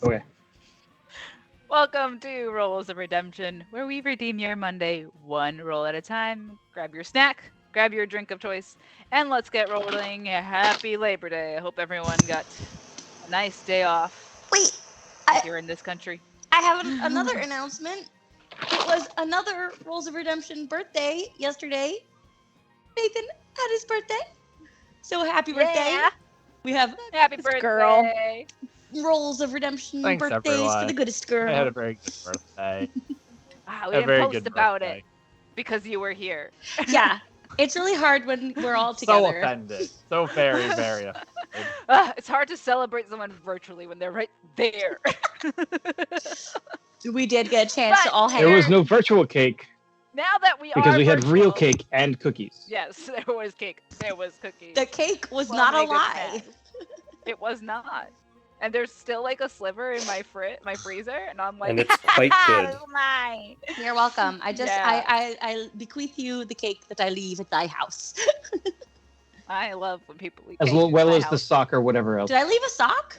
Okay. Welcome to Rolls of Redemption, where we redeem your Monday one roll at a time. Grab your snack, grab your drink of choice, and let's get rolling. Happy Labor Day. I hope everyone got a nice day off Wait, I here in this country. I have another announcement. It was another Rolls of Redemption birthday yesterday. Nathan had his birthday. So happy birthday. Yeah. We have Happy This birthday. girl. Rolls of Redemption Thanks, birthdays everyone. for the goodest girl. I had a very good birthday. Wow, we A didn't very post good about birthday. it because you were here. Yeah, it's really hard when we're all So together. offended. So very, very offended. It's hard to celebrate someone virtually when they're right there. We did get a chance to all hang There was out. no virtual cake Now that we because are we had real virtual- cake and cookies. Yes, there was cake. There was cookies. The cake was Well, not my a lie. goodness. It was not. And there's still like a sliver in my freezer, and I'm like, And it's quite good. "This is mine." You're welcome. I just Yeah. I bequeath you the cake that I leave at thy house. I love when people eat As cake in well my as the house. sock or whatever else. Did I leave a sock?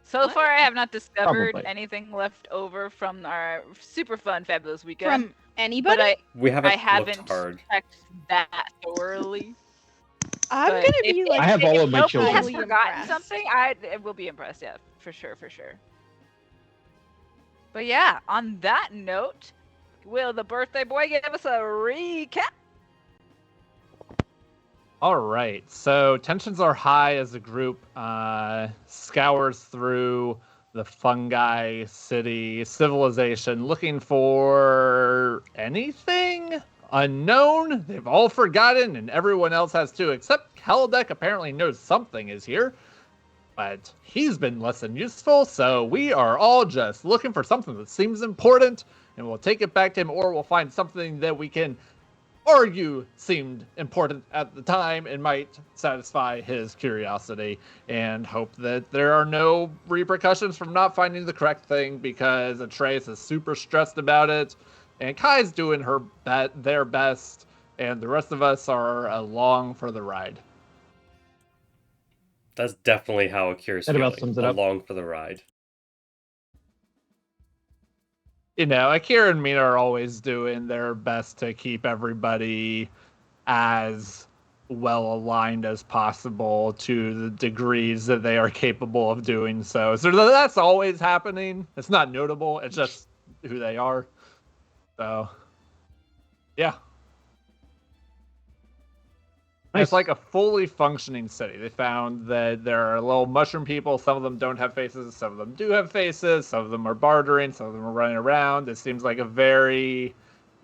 So What? far, I have not discovered Probably. anything left over from our super fun, fabulous weekend. From anybody? but We haven't I haven't looked hard. checked that thoroughly. I'm but gonna if- be like, I have all of my If Sophie has children. forgotten impressed. something, I will be impressed. Yeah, for sure. But yeah, on that note, will the birthday boy give us a recap? All right. So tensions are high as the group scours through the fungi city civilization looking for anything unknown. They've all forgotten, and everyone else has too, except Keldek apparently knows something is here. But he's been less than useful, so we are all just looking for something that seems important, and we'll take it back to him, or we'll find something that we can argue seemed important at the time and might satisfy his curiosity, and hope that there are no repercussions from not finding the correct thing, because Atreus is super stressed about it, and Kai's doing their best, and the rest of us are along for the ride. That's definitely how Akira's That about feeling. sums it up. Along for the ride. You know, Akira and Mina are always doing their best to keep everybody as well aligned as possible to the degrees that they are capable of doing so. So that's always happening. It's not notable. It's just who they are. So, yeah. Nice. It's like a fully functioning city. They found that there are little mushroom people. Some of them don't have faces. Some of them do have faces. Some of them are bartering. Some of them are running around. It seems like a very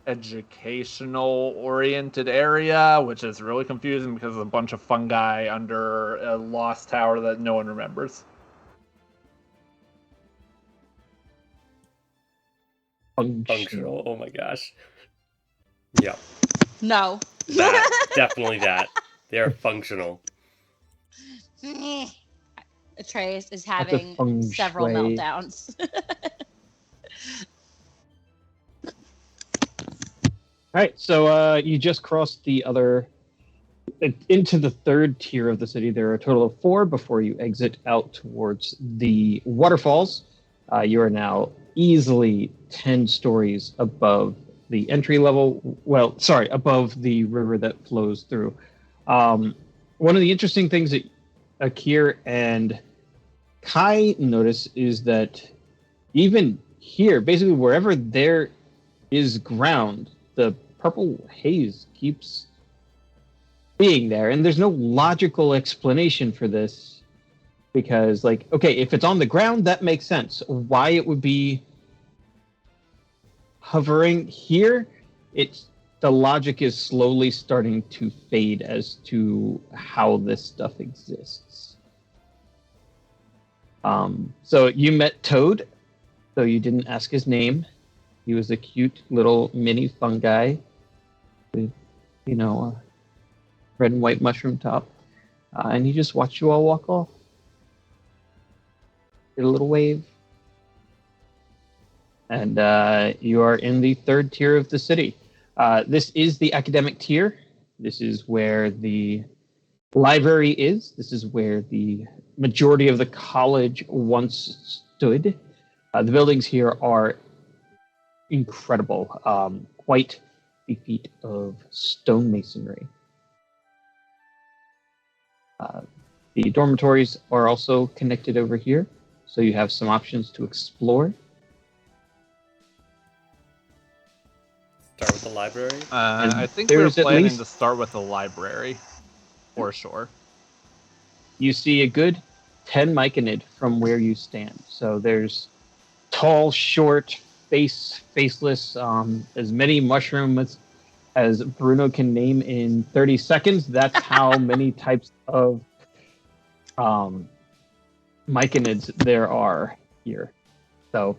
educational oriented area, which is really confusing because there's a bunch of fungi under a lost tower that no one remembers. Functional. Oh my gosh. Yeah. No. That. Definitely that. They are functional. Atreus is That's a having feng several shui. meltdowns. All right, so you just crossed the other into the third tier of the city. There are a total of 4 before you exit out towards the waterfalls. You are now easily 10 stories above the entry level. Well, sorry, above the river that flows through. One of the interesting things that Akir and Kai notice is that even here, basically wherever there is ground, the purple haze keeps being there, and there's no logical explanation for this, because, like, okay, if it's on the ground, that makes sense. Why it would be hovering here, the logic is slowly starting to fade as to how this stuff exists. So you met Toad, though you didn't ask his name. He was a cute little mini fungi with, a red and white mushroom top. And he just watched you all walk off. Did a little wave. And you are in the third tier of the city. This is the academic tier. This is where the library is. This is where the majority of the college once stood. The buildings here are incredible, quite a feat of stonemasonry. The dormitories are also connected over here, so you have some options to explore. Start with the library. I think we're there's at planning least- to start with the library, for sure. You see a good 10 myconid from where you stand. So there's tall, short, faceless, as many mushrooms as Bruno can name in 30 seconds. That's how many types of myconids there are here. So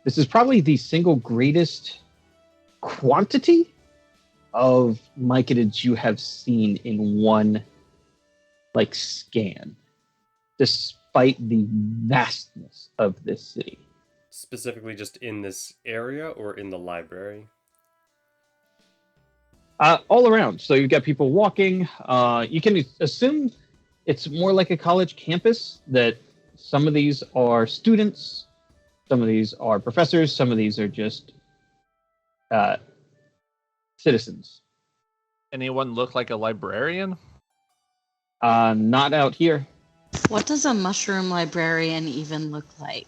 this is probably the single greatest quantity of myconids you have seen in one scan, despite the vastness of this city. Specifically just in this area or in the library? All around. So you've got people walking. You can assume it's more like a college campus, that some of these are students, some of these are professors, some of these are just citizens. Anyone look like a librarian? Not out here. What does a mushroom librarian even look like?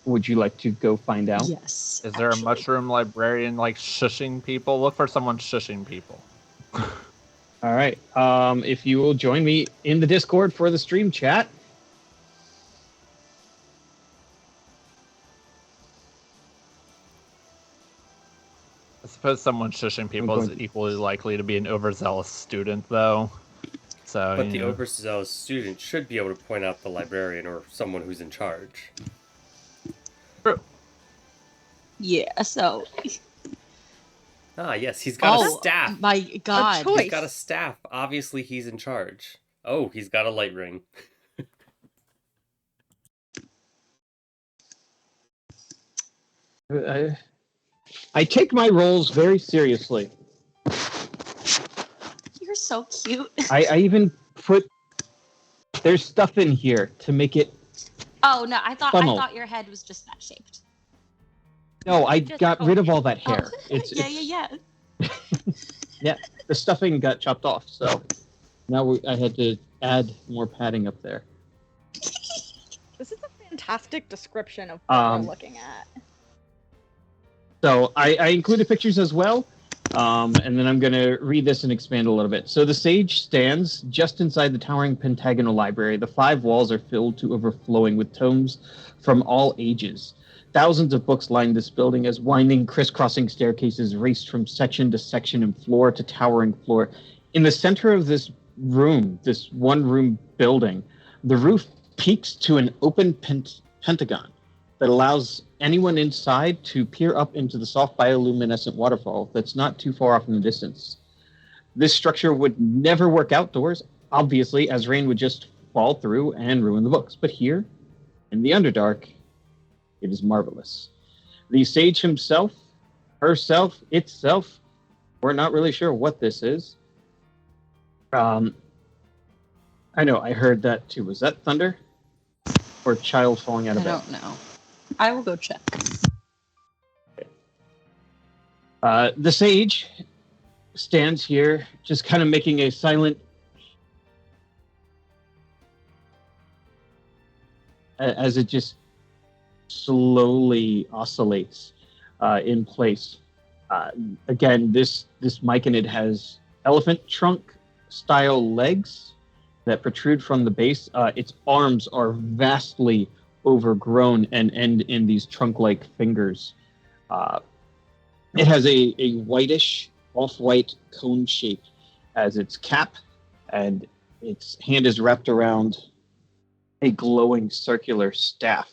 Would you like to go find out? Yes. Is there a actually. mushroom librarian shushing people? Look for someone shushing people. All right. If you will join me in the Discord for the stream chat. I suppose someone shushing people is equally likely to be an overzealous student, though. So, But the overzealous student should be able to point out the librarian or someone who's in charge. True. Yeah, so. Ah, yes, he's got a staff. My God. choice. He's got a staff. Obviously, he's in charge. Oh, he's got a light ring. I take my roles very seriously. You're so cute. I even put there's stuff in here to make it. Oh no, I Funnel. thought your head was just that shaped. No, I Just got rid of all that Oh, hair. It's yeah. the stuffing got chopped off, so now I had to add more padding up there. This is a fantastic description of what we're looking at. So I included pictures as well, and then I'm going to read this and expand a little bit. So the sage stands just inside the towering pentagonal library. The 5 walls are filled to overflowing with tomes from all ages. Thousands of books line this building as winding, crisscrossing staircases raced from section to section and floor to towering floor. In the center of this room, this one-room building, the roof peaks to an open pentagon that allows anyone inside to peer up into the soft bioluminescent waterfall that's not too far off in the distance. This structure would never work outdoors, obviously, as rain would just fall through and ruin the books. But here, in the Underdark, it is marvelous. The sage himself, herself, itself, we're not really sure what this is. I know, I heard that too. Was that thunder? Or a child falling out I of bed? don't know. I will go check. The sage stands here, just kind of making a silent as it just slowly oscillates in place. Again, this myconid has elephant trunk style legs that protrude from the base. Its arms are vastly overgrown and end in these trunk-like fingers. It has a whitish, off-white cone shape as its cap, and its hand is wrapped around a glowing circular staff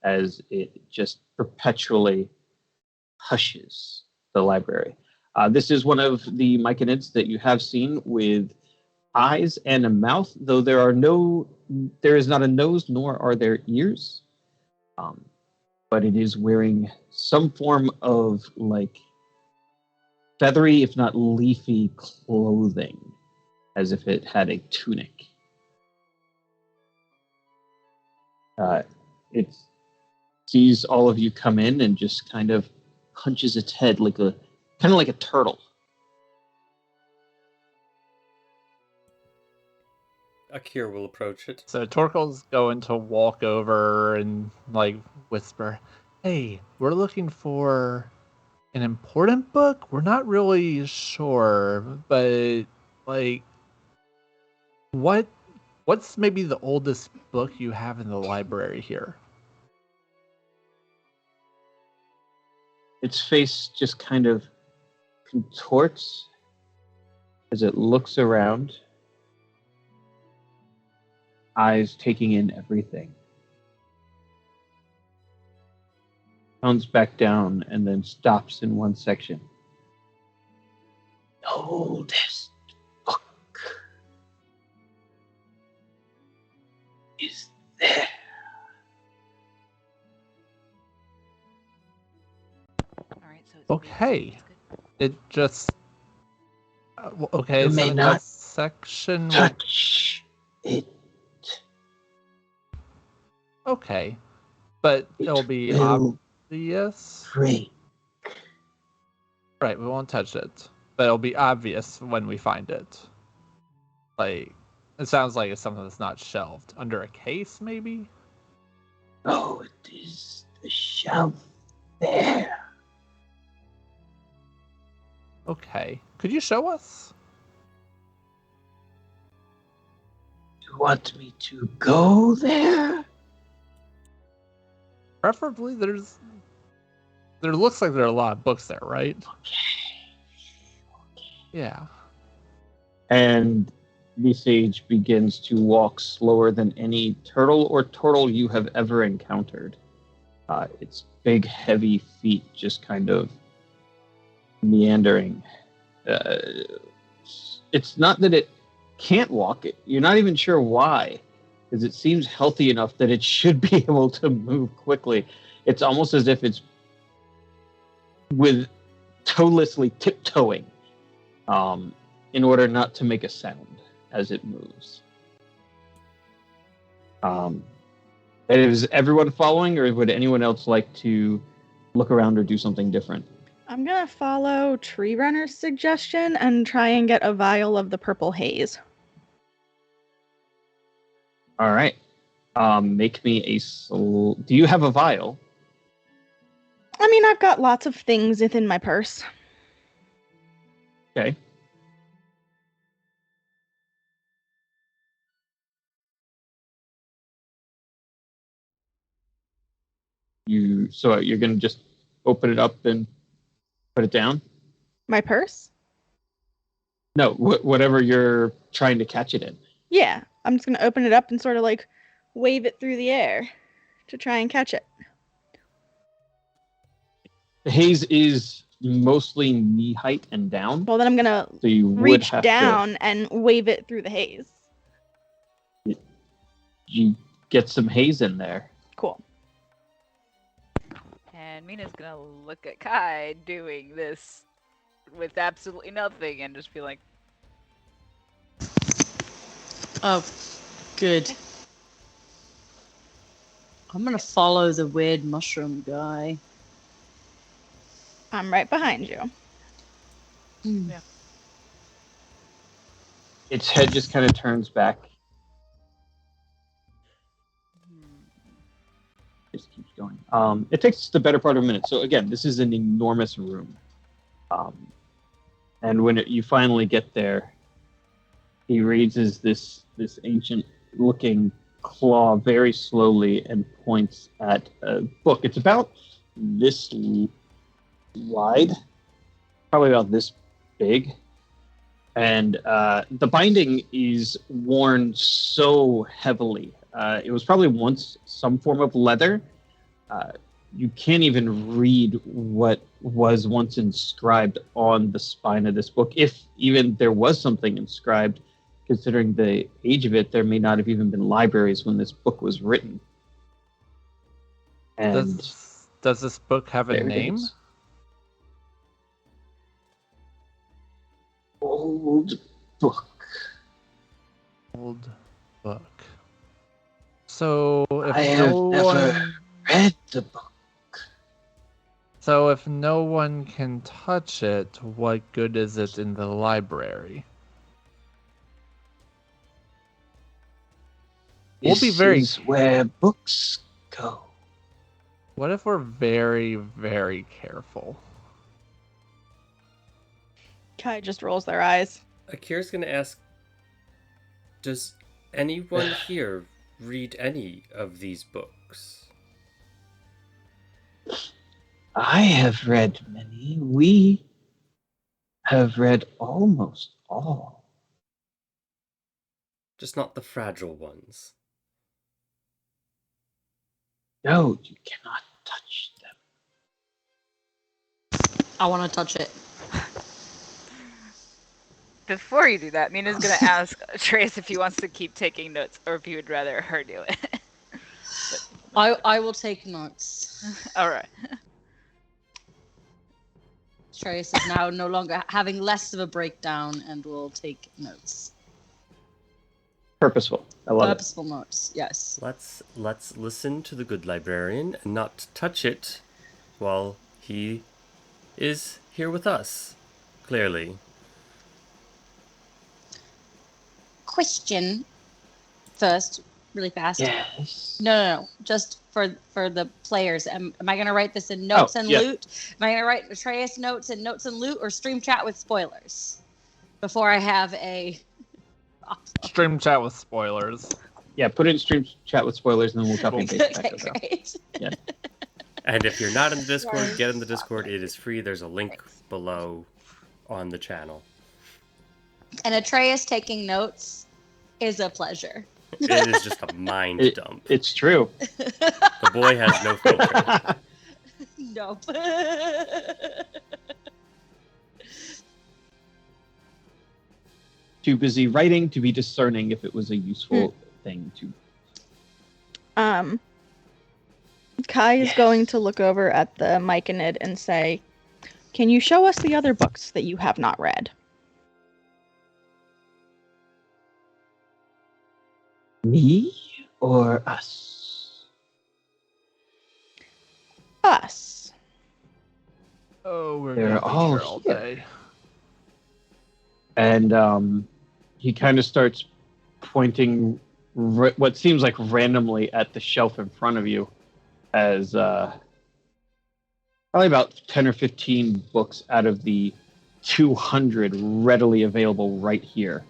as it just perpetually hushes the library. This is one of the myconids that you have seen with eyes and a mouth, though there is not a nose nor are there ears. But it is wearing some form of feathery, if not leafy, clothing, as if it had a tunic. It sees all of you come in and just kind of hunches its head like a turtle. Akir will approach it. So Torkel's going to walk over and like whisper, "Hey, we're looking for an important book. We're not really sure, but like, what's maybe the oldest book you have in the library here?" Its face just kind of contorts as it looks around, eyes taking in everything. Comes back down and then stops in one section. The oldest book is there. All right, so it's Okay. It just okay. You So may in not that section, Touch it. okay, but it'll be will obvious. break. Right, we won't touch it, but it'll be obvious when we find it. Like, it sounds like it's something that's not shelved under a case, maybe. Oh, it is the shelf there. Okay, could you show us? You want me to go there? Preferably, there looks like there are a lot of books there, right? Okay. Yeah. And the sage begins to walk slower than any turtle or turtle you have ever encountered. Its big, heavy feet just kind of meandering. It's not that it can't walk. You're not even sure why, because it seems healthy enough that it should be able to move quickly. It's almost as if it's with toelessly tiptoeing in order not to make a sound as it moves. Is everyone following, or would anyone else like to look around or do something different? I'm gonna follow Tree Runner's suggestion and try and get a vial of the purple haze. All right. Make me a... Do you have a vial? I mean, I've got lots of things within my purse. Okay. So you're going to just open it up and put it down? My purse? No, whatever you're trying to catch it in. Yeah, I'm just gonna open it up and sort of like wave it through the air to try and catch it. The haze is mostly knee height and down. Well, then I'm gonna So you would reach have down and wave it through the haze. You get some haze in there. Cool. And Mina's gonna look at Kai doing this with absolutely nothing and just be like, Oh, good. I'm gonna follow the weird mushroom guy. I'm right behind you. yeah. Its head just kind of turns back. Just keeps going. It takes the better part of a minute. So again, this is an enormous room. And when you finally get there, he raises this ancient-looking claw very slowly and points at a book. It's about this wide, probably about this big. And the binding is worn so heavily. It was probably once some form of leather. You can't even read what was once inscribed on the spine of this book. If even there was something inscribed, considering the age of it, there may not have even been libraries when this book was written. And Does this book have a there it name? is. old book. Old book. So if I have no never one, read the book. so if no one can touch it, what good is it in the library? We'll be This very. is where books go. What if we're very, very careful? Kai just rolls their eyes. Akira's gonna ask, does anyone here read any of these books? I have read many. We have read almost all. Just not the fragile ones. No, you cannot touch them. I want to touch it. Before you do that, Mina's gonna ask Trace if he wants to keep taking notes or if he would rather her do it. I will take notes. All right. Trace is now no longer having less of a breakdown and will take notes. Purposeful. I love it. Purposeful notes, yes. Let's listen to the good librarian and not touch it while he is here with us. Clearly. Question first, really fast. Yes. No. Just for the players. Am I going to write this in notes and yeah. loot? Am I going to write Atreus notes and loot or stream chat with spoilers? Before I have a... Stream chat with spoilers. Yeah, put it in stream chat with spoilers, and then we'll copy and paste it back. Okay, as well. great. And if you're not in the Discord, Sorry. get in the Discord. It is free. There's a link below on the channel. And Atreus taking notes is a pleasure. It is just a mind It- dump. It's true. The boy has no filter. Nope. Too busy writing to be discerning if it was a useful thing to. Kai is Yes. going to look over at the Myconid and say, "Can you show us the other books that you have not read?" Me or us? Us. Oh, we're They're gonna be all here all here. day. And he kind of starts pointing what seems like randomly at the shelf in front of you as probably about 10 or 15 books out of the 200 readily available right here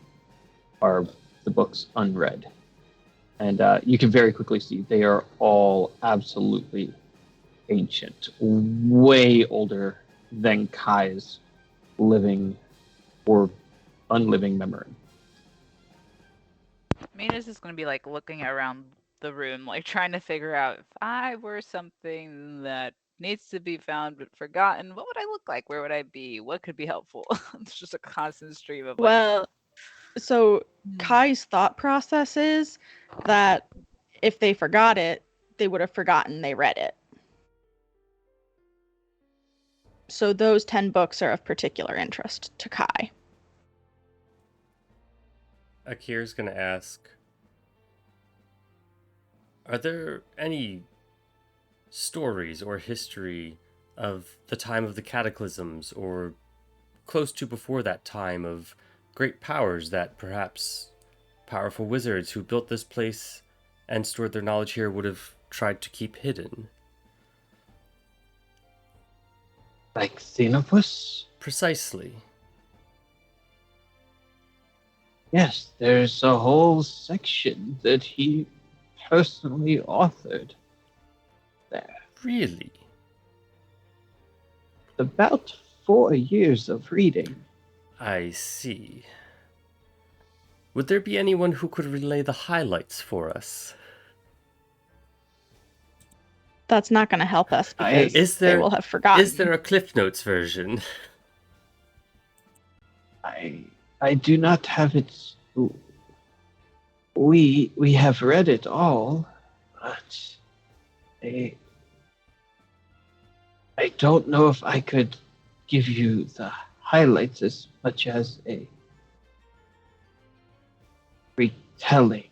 are the books unread. And you can very quickly see they are all absolutely ancient, way older than Kai's living or unliving memory. Mina's just gonna be like looking around the room, like trying to figure out if I were something that needs to be found but forgotten, what would I look like? Where would I be? What could be helpful? It's just a constant stream of like, Well, so Kai's thought process is that if they forgot it, they would have forgotten they read it. So those 10 books are of particular interest to Kai. Akira's gonna ask, are there any stories or history of the time of the cataclysms or close to before that time of great powers that perhaps powerful wizards who built this place and stored their knowledge here would have tried to keep hidden? Like Xenopus? Precisely. Yes, there's a whole section that he personally authored there. Really? About 4 years of reading. I see. Would there be anyone who could relay the highlights for us? That's not going to help us because Is they there- will have forgotten. Is there a Cliff Notes version? I do not have it. We have read it all, but I don't know if I could give you the highlights as much as a retelling.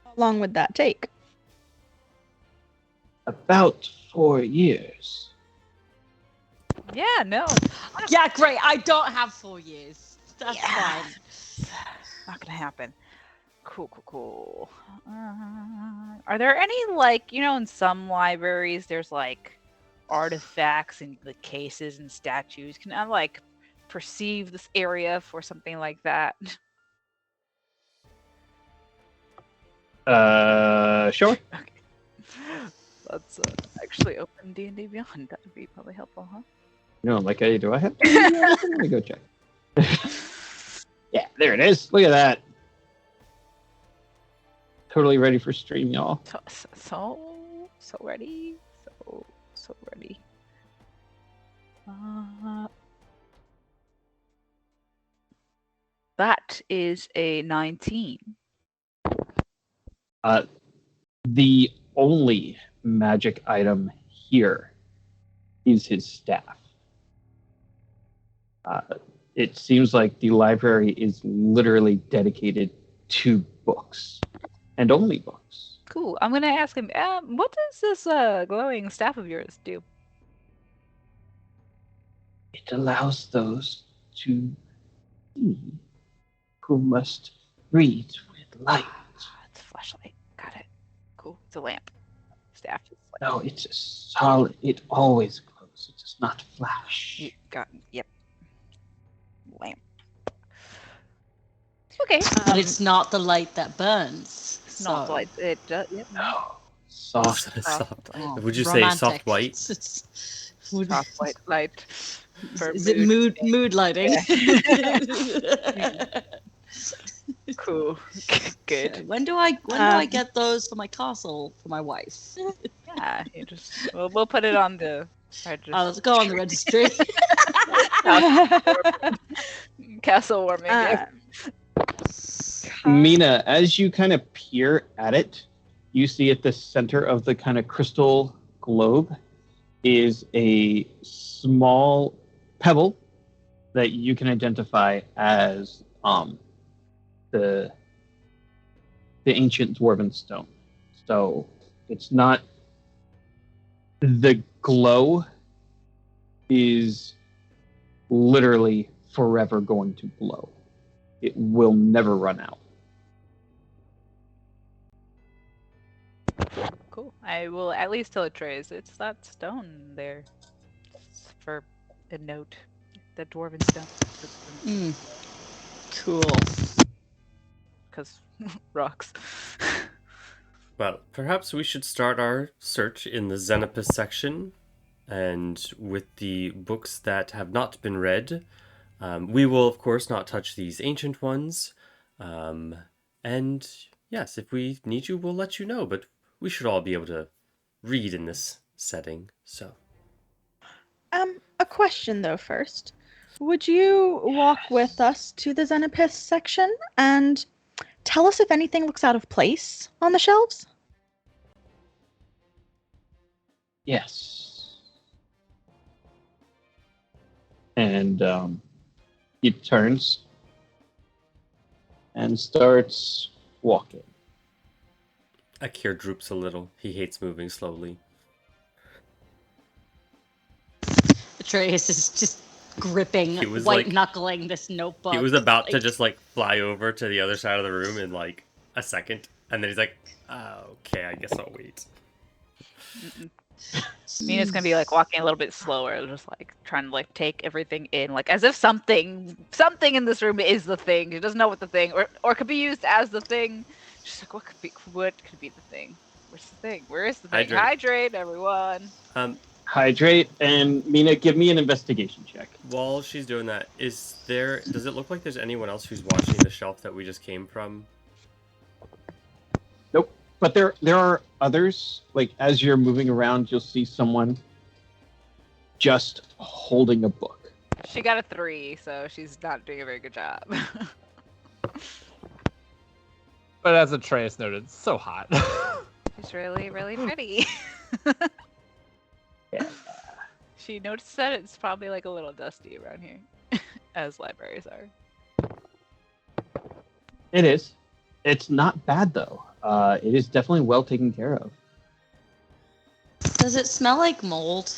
How long would that take? About 4 years. Yeah, no. Yeah, great. I don't have 4 years. That's Yeah. fine. Not gonna happen. Cool. Are there any, like, in some libraries there's like artifacts and the cases and statues? Can I like perceive this area for something like that? Sure. Let's actually open D&D Beyond. That would be probably helpful, huh? No, like, do I have? Let me go check. Yeah, there it is. Look at that. Totally ready for stream, y'all. So ready. So ready. That is a 19. The only magic item here is his staff. It seems like the library is literally dedicated to books, and only books. Cool. I'm gonna ask him. What does this glowing staff of yours do? It allows those to see who must read with light. It's a flashlight. Got it. Cool. It's a lamp. Staff is like. No, it's a solid. It always glows. It does not flash. Yep. Lamp. Okay. But it's not the light that burns. It's not so- like it does. Yep. No, soft. Soft. Oh, Would you say romantic. soft white? Soft white light. For Is it mood lighting? Cool. Good. When do I get those for my castle for my wife? Yeah. You just. We'll put it on the. Let's go on the registry. Castle warming. Yeah. Mina, as you kind of peer at it, you see at the center of the kind of crystal globe is a small pebble that you can identify as the ancient dwarven stone. So it's not the glow is literally forever going to glow. It will never run out. Cool. I will at least tell Atreus it's that stone there. It's for a note. The dwarven stone. Cool. Because rocks. Well, perhaps we should start our search in the Xenopus section, and with the books that have not been read. We will, of course, not touch these ancient ones. And yes, if we need you, we'll let you know. But we should all be able to read in this setting. So, A question though first. Would you walk with us to the Xenopus section and tell us if anything looks out of place on the shelves? Yes. And he turns and starts walking. Akir droops a little. He hates moving slowly. Atreus is just gripping, He was, white like- knuckling this notebook. He was about to like- just fly over to the other side of the room in a second, and then he's like, "Okay, I guess I'll wait." Mina's gonna be walking a little bit slower, just trying to take everything in, as if something in this room is the thing. She doesn't know what the thing or could be used as the thing. She's like, what could be the thing? Where's the thing? Where is the thing? Hydrate. Hydrate, everyone. Hydrate, and Mina, give me an investigation check. While she's doing that, does it look like there's anyone else who's watching the shelf that we just came from? Nope. But there are others. As you're moving around, you'll see someone just holding a book. She got a 3, so she's not doing a very good job. But as Atreus noted, it's so hot. She's really, really pretty. Yeah. She noticed that it's probably a little dusty around here, as libraries are. It is. It's not bad though. It is definitely well taken care of. Does it smell like mold?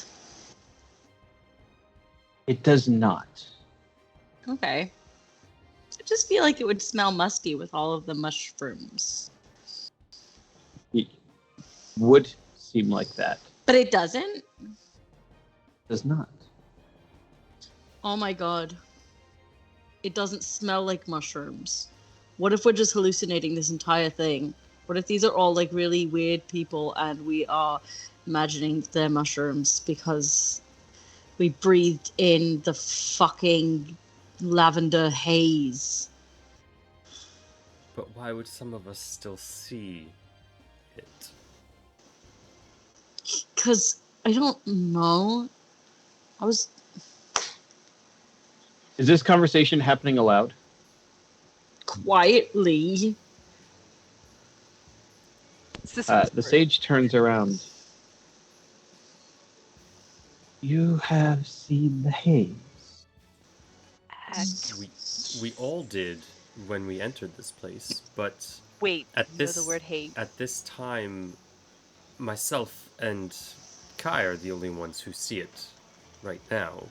It does not. Okay. I just feel like it would smell musky with all of the mushrooms. It would seem like that. But it doesn't? It does not. Oh my god. It doesn't smell like mushrooms. What if we're just hallucinating this entire thing? What if these are all like really weird people and we are imagining they're mushrooms because we breathed in the fucking lavender haze? But why would some of us still see it? Because I don't know. Is this conversation happening aloud? Quietly. The sage turns around. You have seen the haze. We all did when we entered this place, but Wait, at you this know the word hate. at this time, myself and Kai are the only ones who see it right now.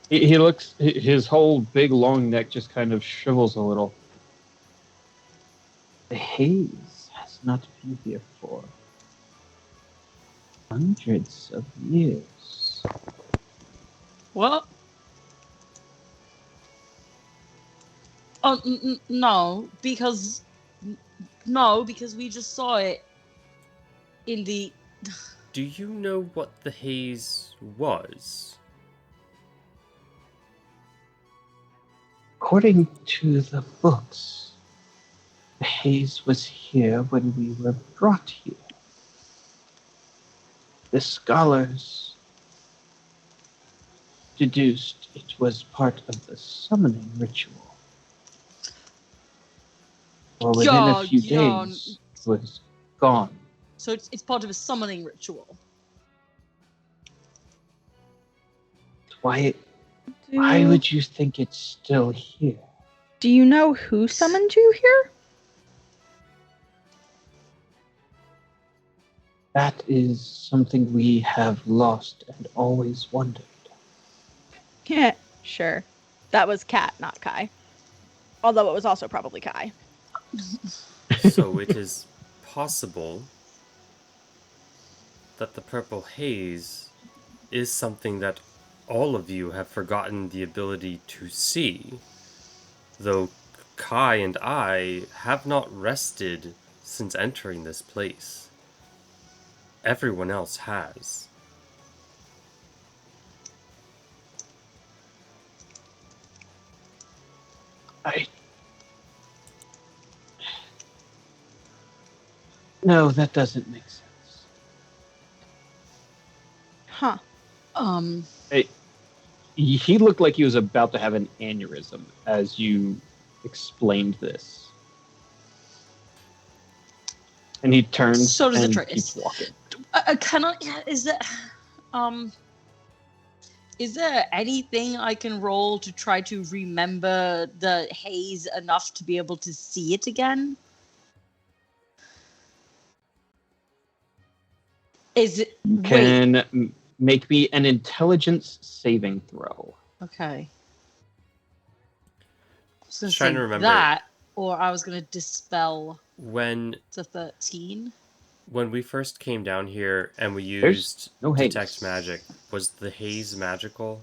He looks, his whole big long neck just kind of shrivels a little. The haze has not been here for hundreds of years. What? Oh, no, because we just saw it in the... Do you know what the haze was? According to the books, the haze was here when we were brought here. The scholars deduced it was part of the summoning ritual. Or within a few days, it was gone. So it's part of a summoning ritual. Why would you think it's still here? Do you know who summoned you here? That is something we have lost and always wondered. Yeah, sure. That was Kat, not Kai. Although it was also probably Kai. So it is possible that the purple haze is something that all of you have forgotten the ability to see, though Kai and I have not rested since entering this place. Everyone else has. No, that doesn't make sense. Huh. He looked like he was about to have an aneurysm as you explained this. And he turns So does and Atreus. keeps walking. Is there anything I can roll to try to remember the haze enough to be able to see it again? Is it... You Wait. can make me an intelligence saving throw. Okay. I was gonna Trying say to remember. that, or I was gonna dispel When to 13. we first came down here and we There's used no haze. detect magic, was the haze magical?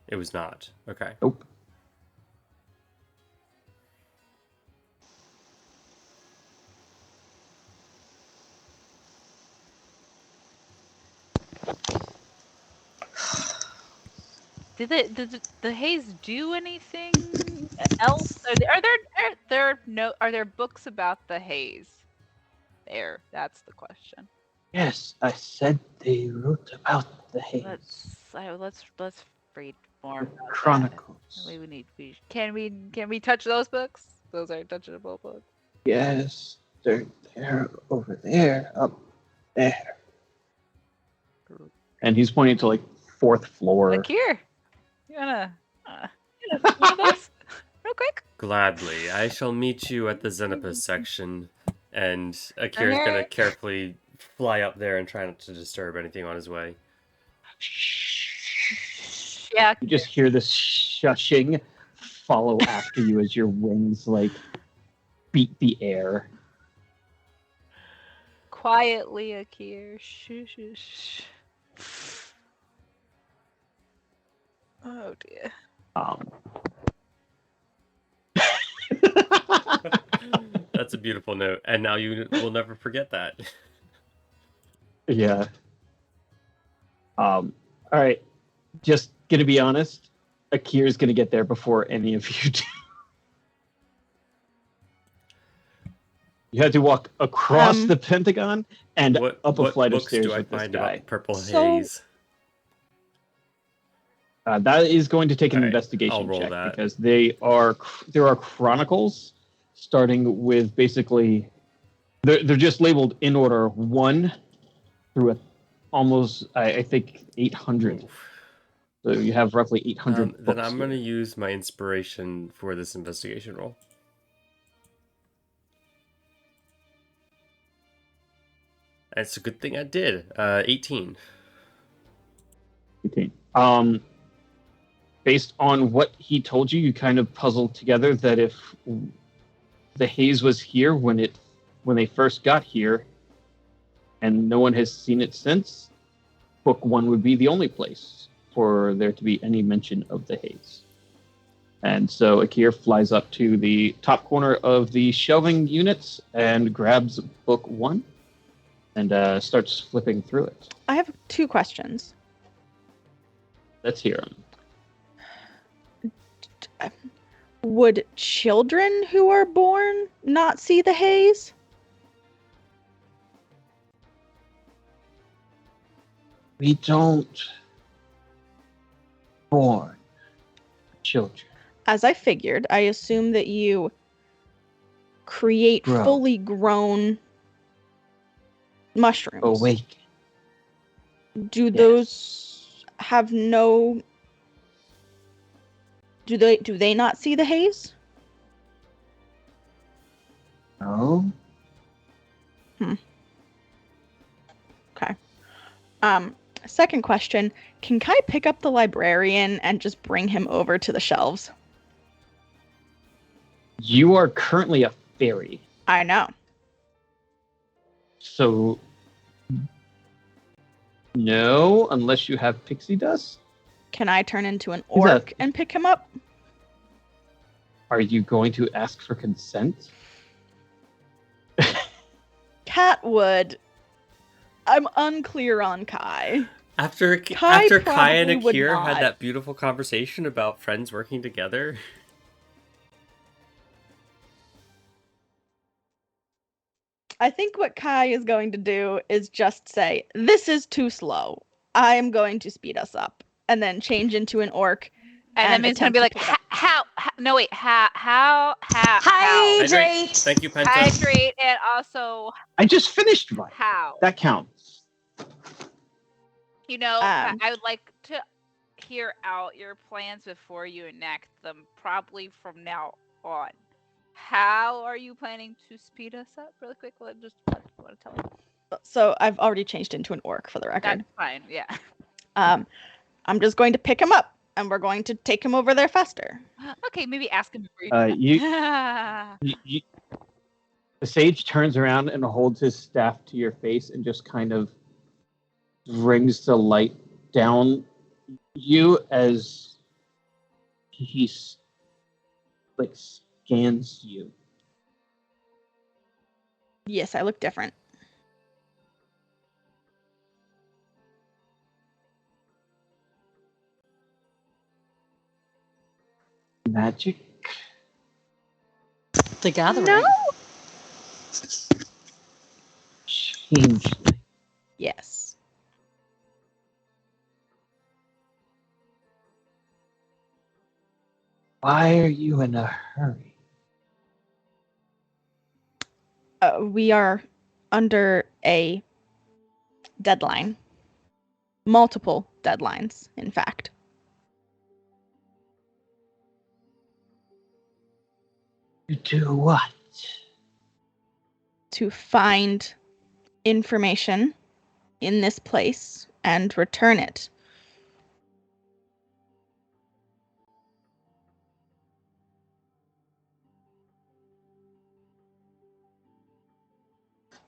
It was not. Okay. Nope. Did the haze do anything else? Are there books about the haze? That's the question. Yes, I said they wrote about the haze. Let's read more about that. Chronicles. Can we touch those books? Those are touchable books. Yes, they're over there, up there. And he's pointing to like fourth floor. Like here. You One of those? Real quick. Gladly. I shall meet you at the Xenopus section, and Akira's Okay. gonna carefully fly up there and try not to disturb anything on his way. Yeah. You just hear this shushing follow after you as your wings like beat the air. Quietly, Akir. Shh, shh, shh. Oh dear. That's a beautiful note, and now you will never forget that. Yeah. All right. Just gonna be honest. Akir's gonna get there before any of you do. You had to walk across the Pentagon and What up a flight of books stairs do I with this find guy. about purple So- haze? That is going to take an All right, investigation I'll roll check that. because there are chronicles starting with basically they're just labeled in order 1 through almost I think 800. So you have roughly 800 books. Then I'm going to here. use my inspiration for this investigation roll. It's a good thing I did. 18. 18. Based on what he told you, you kind of puzzled together that if the haze was here when they first got here, and no one has seen it since, Book 1 would be the only place for there to be any mention of the haze. And so Akir flies up to the top corner of the shelving units and grabs Book 1 and starts flipping through it. I have 2 questions. Let's hear him. Would children who are born not see the haze? We don't born children. As I figured, I assume that you create Grow. fully grown mushrooms. Awaken. Do those have no... Do they not see the haze? No. Okay. Second question, can Kai pick up the librarian and just bring him over to the shelves? You are currently a fairy. I know. So, no, unless you have pixie dust. Can I turn into an Is that- orc and pick him up? Are you going to ask for consent? Cat would. I'm unclear on Kai. After Kai Kai and probably would Akir not. had that beautiful conversation about friends working together, I think what Kai is going to do is just say, "This is too slow. I am going to speed us up," and then change into an orc. And then it's gonna be like, attempt to pick how? No, wait, how? Hydrate! Thank you, Penta. Hydrate and also I just finished one. how? That counts. You know, Um, I would like to hear out your plans before you enact them, probably from now on. How are you planning to speed us up? Really quick, want to tell me. So I've already changed into an orc for the record. That's fine. Yeah. I'm just going to pick him up, and we're going to take him over there faster. Okay, maybe ask him before you. The sage turns around and holds his staff to your face and just kind of brings the light down you as he like scans you. Yes, I look different. Magic. The gathering. No. Changeling. Yes. Why are you in a hurry? We are under a deadline. Multiple deadlines, in fact. You do what? To find information in this place and return it.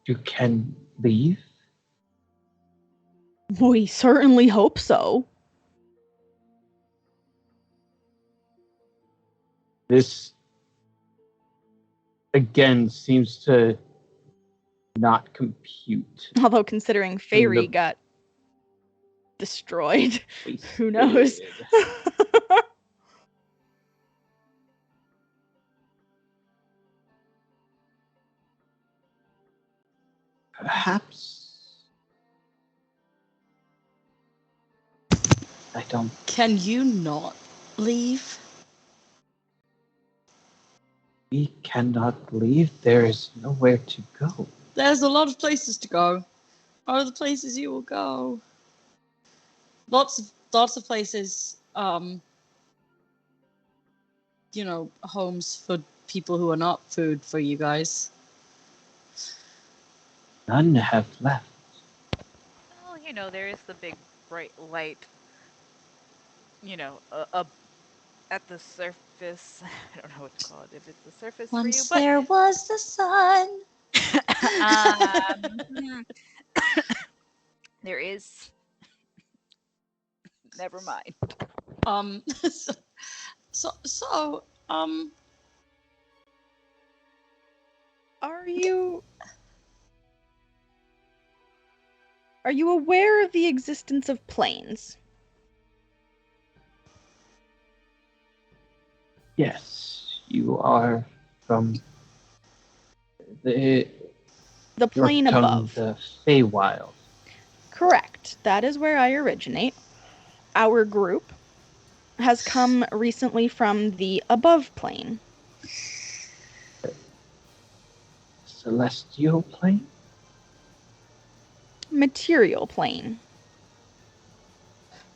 You can leave? We certainly hope so. This, again, seems to not compute. Although considering Fairy got destroyed, who knows? Perhaps. I don't. Can you not leave? We cannot leave. There is nowhere to go. There's a lot of places to go. What are the places you will go? Lots of places. Homes for people who are not food for you guys. None have left. Well, there is the big bright light, at the surface. I don't know what to call it, if it's the surface for you, Once but there was the sun. there is. Never mind. Are you aware of the existence of planes? Yes, you are from the plane Yorktown, above. the Feywild. Correct. That is where I originate. Our group has come recently from the above plane. Celestial plane? Material plane.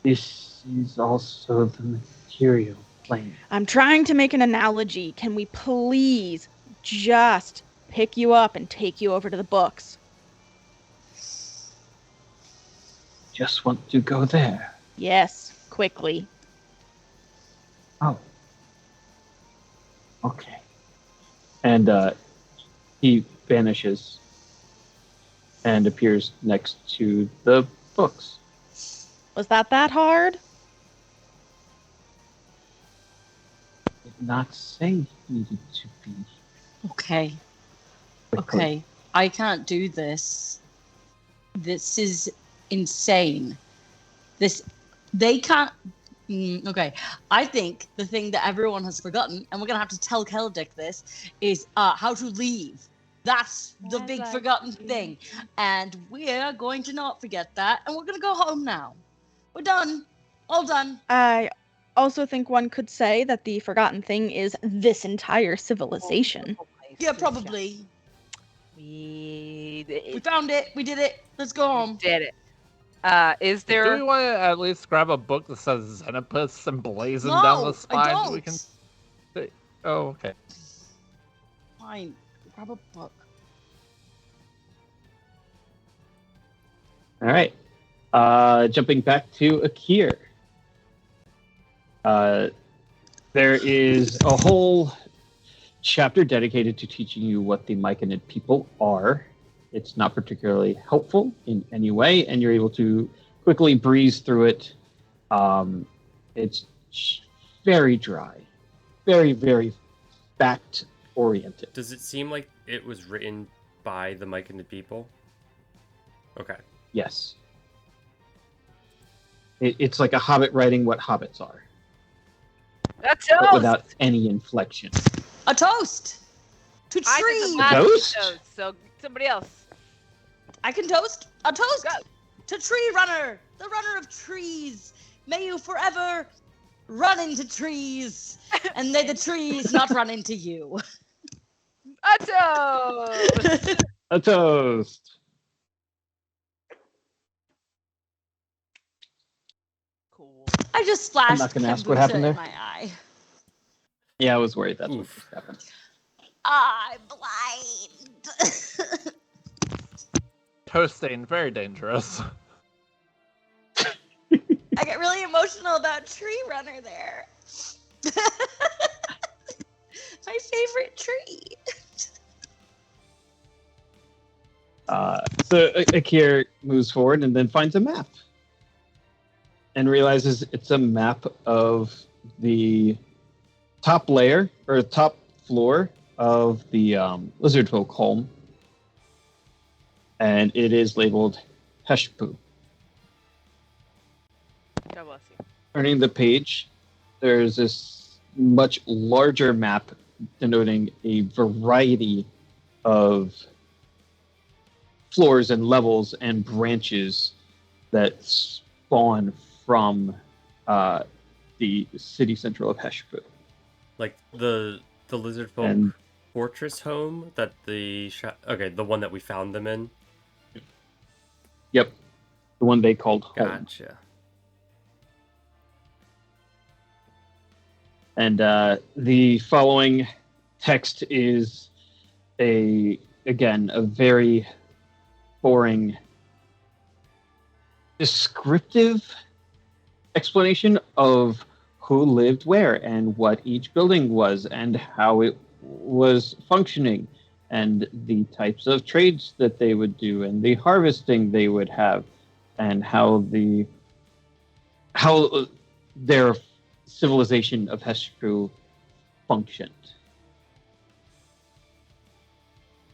This is also the material plane. I'm trying to make an analogy. Can we please just pick you up and take you over to the books? Just want to go there. Yes, quickly. Oh. Okay. And he vanishes and appears next to the books. Was that hard? Did not say it needed to be. Okay. Quickly. Okay. I can't do this. This is insane. They can't. Okay. I think the thing that everyone has forgotten, and we're going to have to tell Keldic this, is how to leave. That's the big forgotten thing. And we're going to not forget that. And we're going to go home now. We're done. All done. I also think one could say that the forgotten thing is this entire civilization. Yeah, probably. We found it. We did it. Let's go home. Did it. Is Do there? we want to at least grab a book that says Xenopus emblazoned No, down the I spine? don't. We can. Oh, okay. Fine. Grab a book. All right. Jumping back to Akir. There is a whole chapter dedicated to teaching you what the Myconid people are. It's not particularly helpful in any way, and you're able to quickly breeze through it. It's very dry, very, very fact-oriented. Does it seem like it was written by the Myconid people? Okay. Yes. It's like a hobbit writing what hobbits are, That's but without any inflection. A toast to I tree. did the last Toast? toast, so somebody else. I can toast. A toast Go. to Tree Runner, the runner of trees. May you forever run into trees, and may the trees not run into you. A toast. A toast. Cool. I just splashed I'm not gonna ask what kombucha happened in there. my eye. Yeah, I was worried that's what Oof. happened. I'm blind. Toasting, very dangerous. I get really emotional about Tree Runner there. My favorite tree. So Akir moves forward and then finds a map and realizes it's a map of the top layer or top floor of the lizard folk home, and it is labeled Heshpu. God bless you. Turning the page, there's this much larger map denoting a variety of floors and levels and branches that spawn from the city central of Heshpu. Like the lizard folk And fortress home that the one that we found them in. yep, the one they called home. Gotcha. And the following text is a very boring descriptive explanation of who lived where and what each building was and how it was functioning and the types of trades that they would do and the harvesting they would have and how their civilization of Heshpu functioned.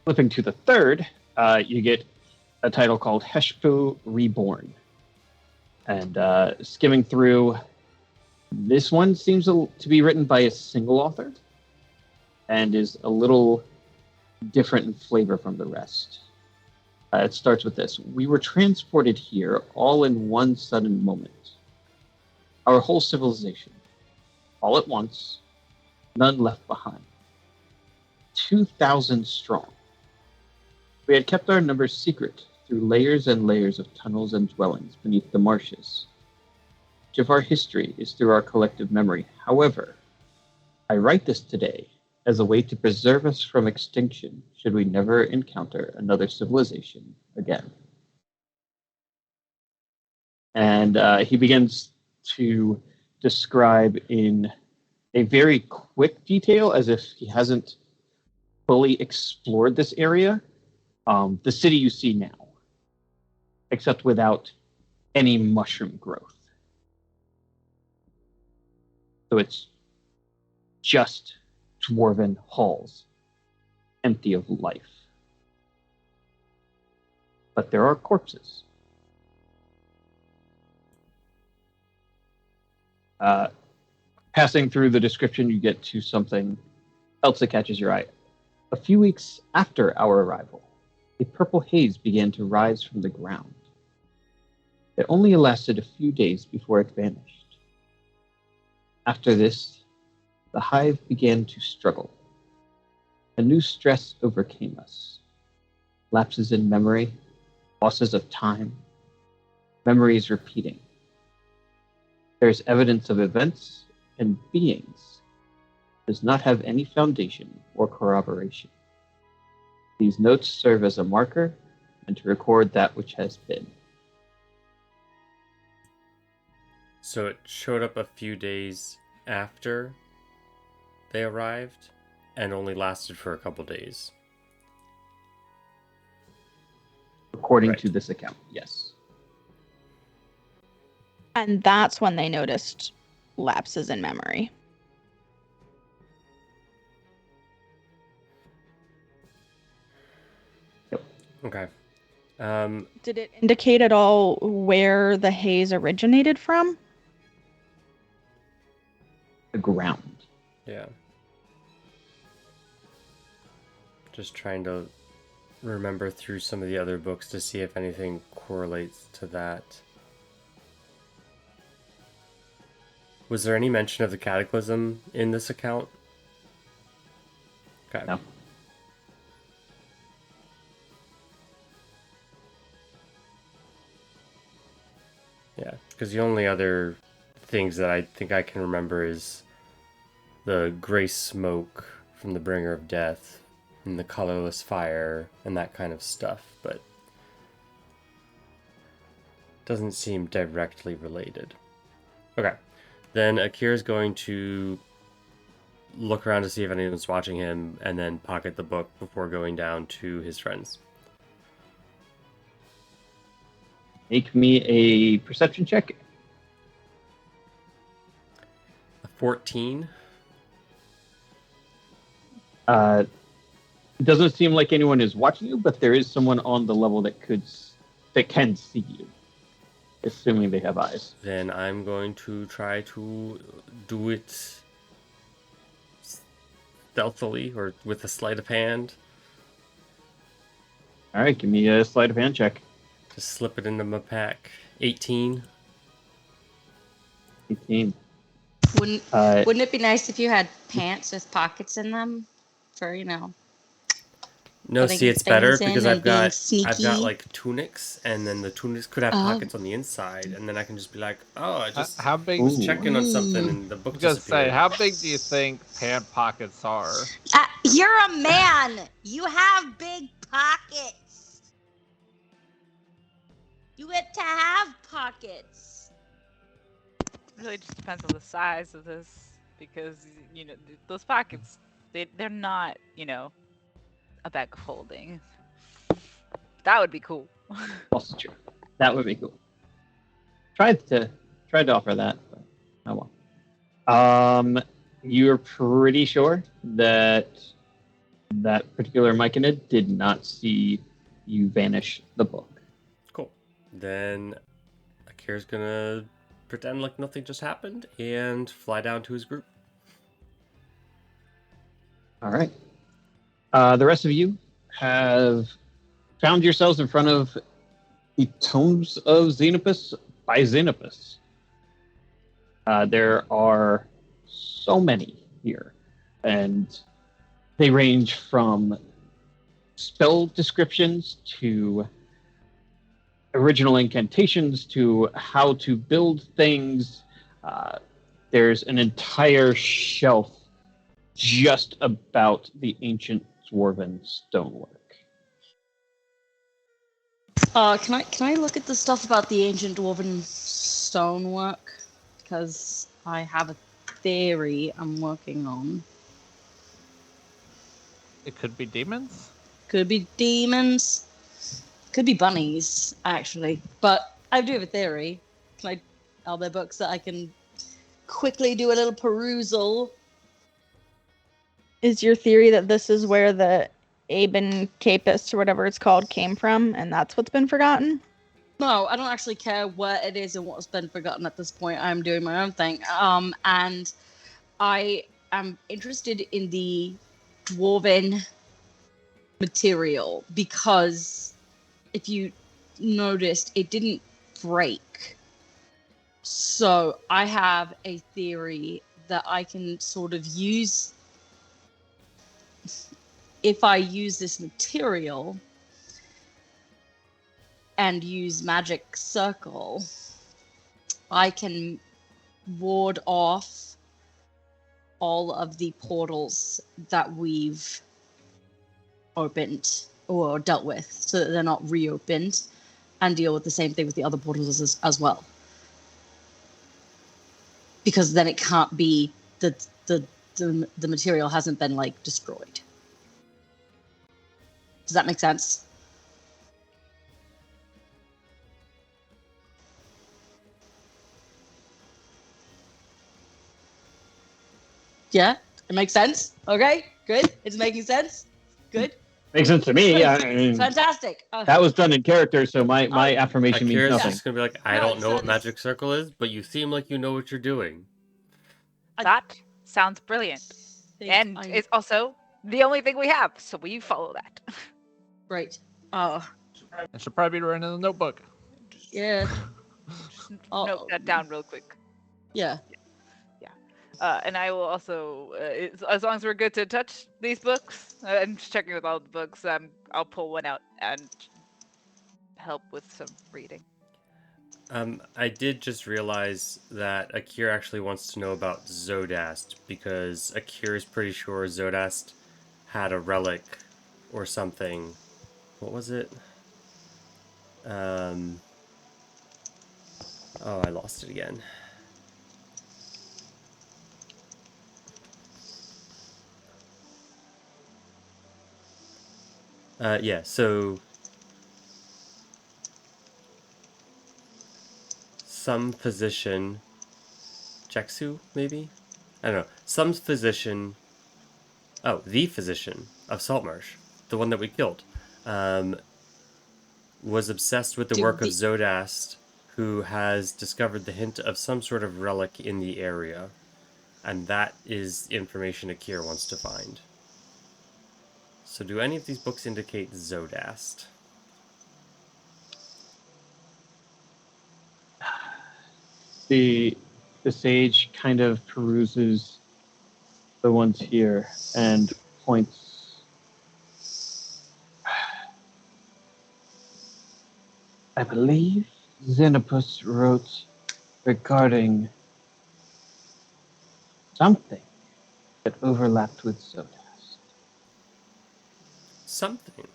Flipping to the third, you get a title called Heshpu Reborn. And skimming through, this one seems to be written by a single author and is a little different in flavor from the rest. It starts with this. We were transported here all in one sudden moment. Our whole civilization, all at once, none left behind. 2,000 strong. We had kept our numbers secret through layers and layers of tunnels and dwellings beneath the marshes. Much of our history is through our collective memory. However, I write this today as a way to preserve us from extinction should we never encounter another civilization again. And he begins to describe in a very quick detail, as if he hasn't fully explored this area, the city you see now, except without any mushroom growth. So it's just dwarven halls, empty of life. But there are corpses. Passing through the description, you get to something else that catches your eye. A few weeks after our arrival, a purple haze began to rise from the ground. It only lasted a few days before it vanished. After this, the hive began to struggle. A new stress overcame us. Lapses in memory, losses of time, memories repeating. There's evidence of events and beings. Does not have any foundation or corroboration. These notes serve as a marker and to record that which has been. So it showed up a few days after they arrived and only lasted for a couple days. According to this account, yes. And that's when they noticed lapses in memory. Okay. Did it indicate at all where the haze originated from? The ground. Yeah. Just trying to remember through some of the other books to see if anything correlates to that. Was there any mention of the cataclysm in this account? Okay. No. Yeah, because the only other things that I think I can remember is the gray smoke from the Bringer of Death and the colorless fire and that kind of stuff, but doesn't seem directly related. Okay, then Akira's going to look around to see if anyone's watching him, and then pocket the book before going down to his friends. Make me a perception check. A 14. It doesn't seem like anyone is watching you, but there is someone on the level that can see you, assuming they have eyes. Then I'm going to try to do it stealthily or with a sleight of hand. All right, give me a sleight of hand check. Just slip it into my pack. 18. 18. Wouldn't it be nice if you had pants with pockets in them for, No, putting see, it's better things in because and I've got being sneaky? like tunics, and then the tunics could have pockets on the inside, and then I can just be like, oh, I just How big? Ooh. checking on something, and the book I was gonna say, disappeared. how big do you think pant pockets are? You're a man. You have big pockets. You get to have pockets. Really just depends on the size of this, because those pockets, they're not a bag of holding. That would be cool. Also true. That would be cool. Tried to offer that, but oh well. You're pretty sure that particular Myconid did not see you vanish the book. Cool. Then Akira's gonna pretend like nothing just happened and fly down to his group. All right. The rest of you have found yourselves in front of the Tomes of Xenopus by Xenopus. There are so many here, and they range from spell descriptions to original incantations to how to build things. There's an entire shelf just about the ancient dwarven stonework. Can I look at the stuff about the ancient dwarven stonework? Because I have a theory I'm working on. It could be demons. Could be demons. Could be bunnies, actually. But I do have a theory. Are there books that I can quickly do a little perusal? Is your theory that this is where the Aben Capus or whatever it's called came from, and that's what's been forgotten? No, I don't actually care where it is and what's been forgotten at this point. I'm doing my own thing. And I am interested in the dwarven material because if you noticed, it didn't break. So I have a theory that I can sort of use. If I use this material and use Magic Circle, I can ward off all of the portals that we've opened or dealt with so that they're not reopened, and deal with the same thing with the other portals as well. Because then it can't be the material hasn't been destroyed. Does that make sense? Yeah, it makes sense. Okay, good. It's making sense. Good. Makes sense to me. I mean, Fantastic. that was done in character, so my affirmation means Akira's nothing. just gonna be like, I No, don't it know what sounds- Magic Circle is, but you seem like you know what you're doing. That sounds brilliant. And it's also the only thing we have, so we follow that. right. Oh, It should probably be written in the notebook. yeah. Oh, Note that down real quick. Yeah. And I will also, as long as we're good to touch these books, I'm just checking with all the books. I'll pull one out and help with some reading. I did just realize that Akira actually wants to know about Zodast, because Akira's pretty sure Zodast had a relic or something. What was it? Oh, I lost it again. Yeah, so some physician, Jeksu, maybe? I don't know. Some physician, the physician of Saltmarsh, the one that we killed, was obsessed with the Did work of we- Zodast, who has discovered the hint of some sort of relic in the area. And that is information Akir wants to find. So do any of these books indicate Zodast? The sage kind of peruses the ones here and points. I believe Xenopus wrote regarding something that overlapped with Zodast. Something.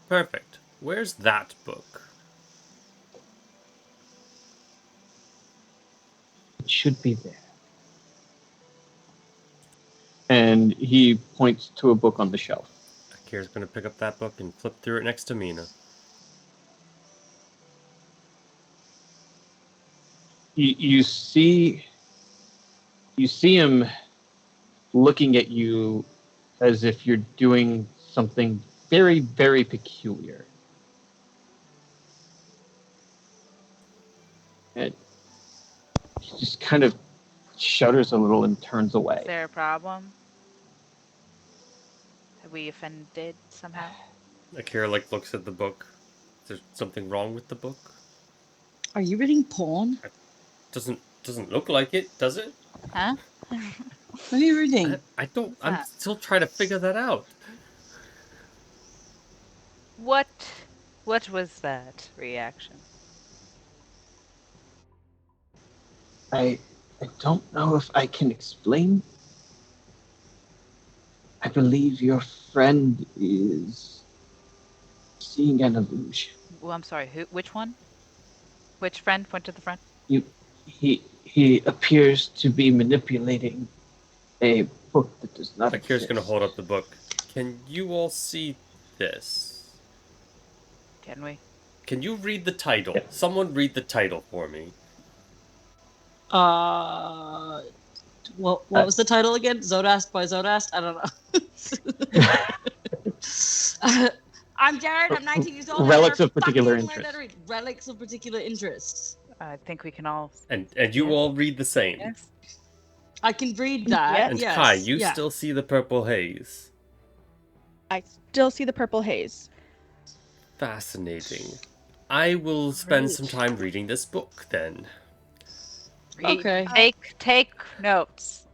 Perfect. Where's that book? It should be there. And he points to a book on the shelf. Akir's going to pick up that book and flip through it next to Mina. You see him looking at you as if you're doing something very, very peculiar. And he just kind of shudders a little and turns away. Is there a problem? Have we offended somehow? Akira looks at the book. Is there something wrong with the book? Are you reading porn? Doesn't look like it, does it? Huh? What are you reading? I don't. What's I'm that? still trying to figure that out. What was that reaction? I don't know if I can explain. I believe your friend is seeing an illusion. Oh, I'm sorry. Which one? Which friend? Point to the front. He appears to be manipulating a book that does not Akira's exist. going to hold up the book. Can you all see this? Can we? Can you read the title? Yeah. Someone read the title for me. What was the title again? Zodast by Zodast? I don't know. I'm Jared. I'm 19 years old. Relics I've of particular fucking learned interest. how to read. Relics of particular interest. I think we can all. And you Yes. all read the same. Yes. I can read that. Yes. And yes. Kai, you yeah. still see the purple haze. I still see the purple haze. Fascinating. I will spend Great. some time reading this book then. Okay. Take notes.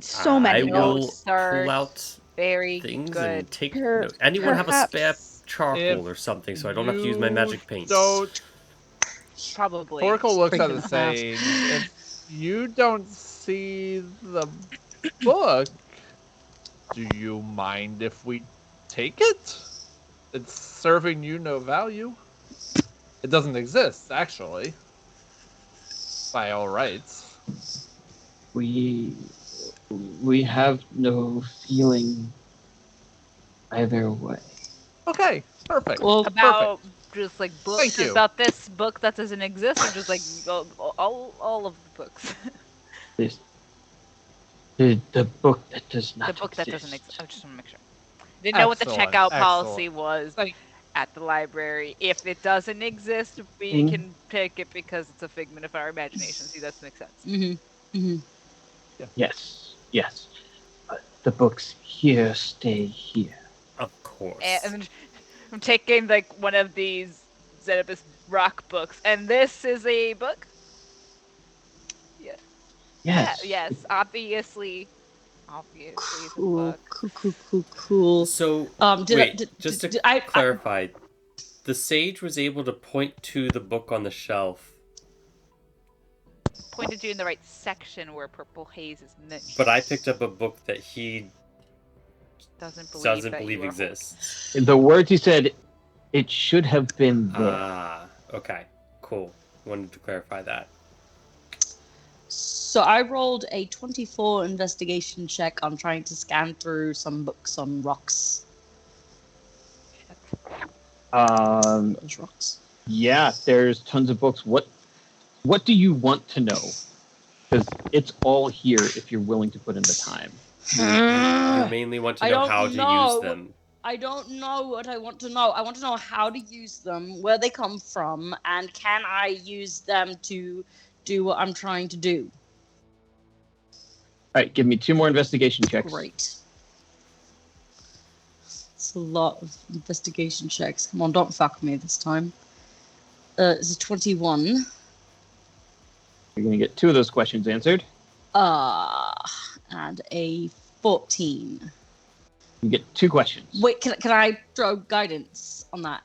So many I will notes are pull out Very things good. and take Per- notes. Anyone have a spare perhaps- charcoal or something so I don't have to use my magic paint? Don't. Probably. Oracle looks at the Freaking fast. sage. If you don't see the book, do you mind if we take it? It's serving you no value. It doesn't exist, actually. By all rights. We have no feeling either way. Okay, perfect. Well, About just like books Thank you. about this book that doesn't exist, or just like all of the books. The book that does not The book that exist. doesn't exist. I just want to make sure. Didn't know what the Excellent, checkout excellent. policy was Thank- at the library. If it doesn't exist, we Mm. can take it because it's a figment of our imagination. See, that makes sense. Yes, yes. But the books here stay here. Of course. And I'm taking like one of these Xenopus rock books, and this is a book. Yes. Yeah, yes, obviously it's a cool, book. cool. So, just to I clarify, the sage was able to point to the book on the shelf, Pointed you in the right section where purple haze is mentioned. but I picked up a book that he Doesn't believe doesn't that believe you are exists. The words he said, it should have been there. Ah, okay, cool. Wanted to clarify that. So I rolled a 24 investigation check on trying to scan through some books on rocks. Those rocks. Yeah, there's tons of books. What do you want to know? Because it's all here if you're willing to put in the time. You mainly want to I know don't how to know. use them. I don't know what I want to know. I want to know how to use them, where they come from, and can I use them to do what I'm trying to do? All right, give me 2 more investigation checks. Great. It's a lot of investigation checks. Come on, don't fuck me this time. It's a 21. You're going to get 2 of those questions answered. And a 14. You get 2 questions. Wait, can I throw guidance on that?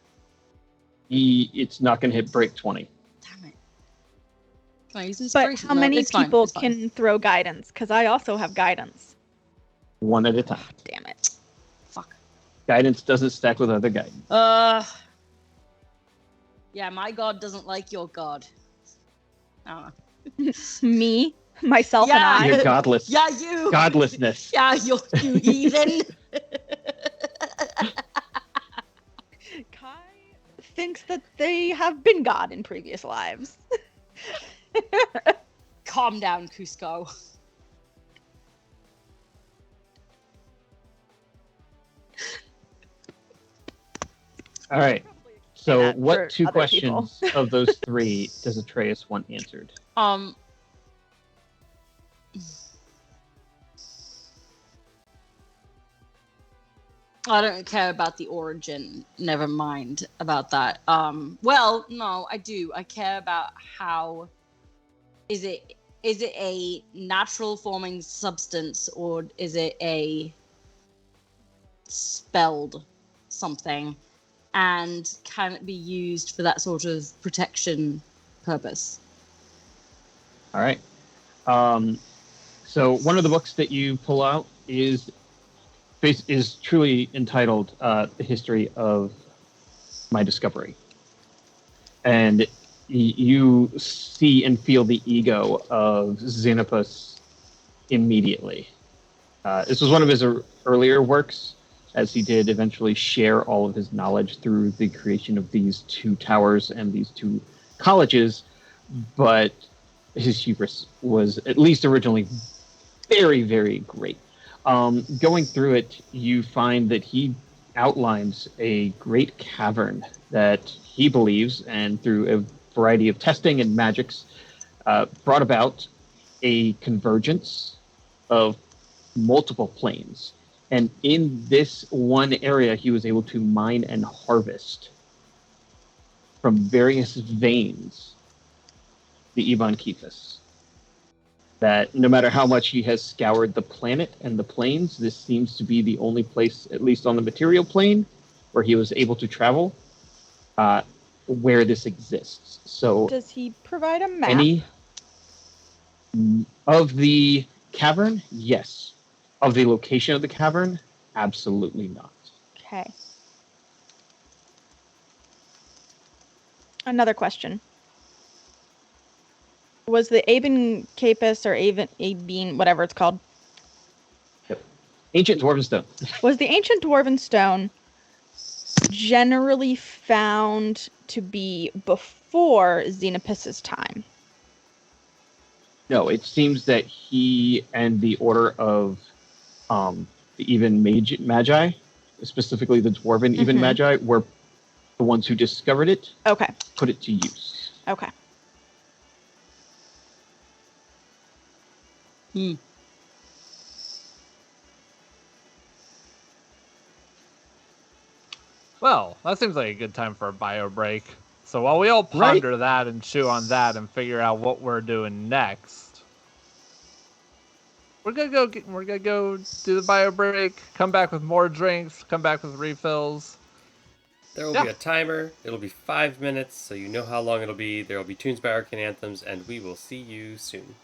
It's not going to hit break 20. Damn it. Can I use But inspiration? how No, many it's fine, people it's fine. can throw guidance? Because I also have guidance. 1 at a time. Damn it. Fuck. Guidance doesn't stack with other guidance. Yeah, my god doesn't like your god. I don't know. Me, myself, Yeah. and You're I. godless. Yeah, you. Godlessness. Yeah, you heathen. Kai thinks that they have been God in previous lives. Calm down, Cusco. All right. So, that for what 2 other questions of those 3 does Atreus want answered? I don't care about the origin. Never mind about that. Well, no, I do. I care about how is it a natural forming substance or is it a spelled something, and can it be used for that sort of protection purpose? All right. So, one of the books that you pull out is truly entitled "The History of My Discovery," and you see and feel the ego of Xenopus immediately. This was one of his earlier works, as he did eventually share all of his knowledge through the creation of these 2 towers and these 2 colleges, but his hubris was, at least originally, very, very great. Going through it, you find that he outlines a great cavern that he believes, and through a variety of testing and magics, brought about a convergence of multiple planes. And in this one area, he was able to mine and harvest from various veins the Ivan Kephis. That no matter how much he has scoured the planet and the planes, this seems to be the only place, at least on the material plane, where he was able to travel, where this exists. So, Does he provide a map? any of the cavern, yes. Of the location of the cavern, absolutely not. Okay. Another question. Was the Aben Capus or Aben, whatever it's called, Ancient Dwarven Stone. was the ancient dwarven stone generally found to be before Xenopus's time? No, it seems that he and the Order of the Even Magi, specifically the Dwarven Even Mhm. Magi, were the ones who discovered it, Okay. put it to use. Okay. Well, that seems like a good time for a bio break. So while we all ponder that and chew on that and figure out what we're doing next, we're gonna go do the bio break. Come back with more drinks. Come back with refills. There will be a timer. It'll be 5 minutes, so you know how long it'll be. There will be tunes by Arcane Anthems, and we will see you soon.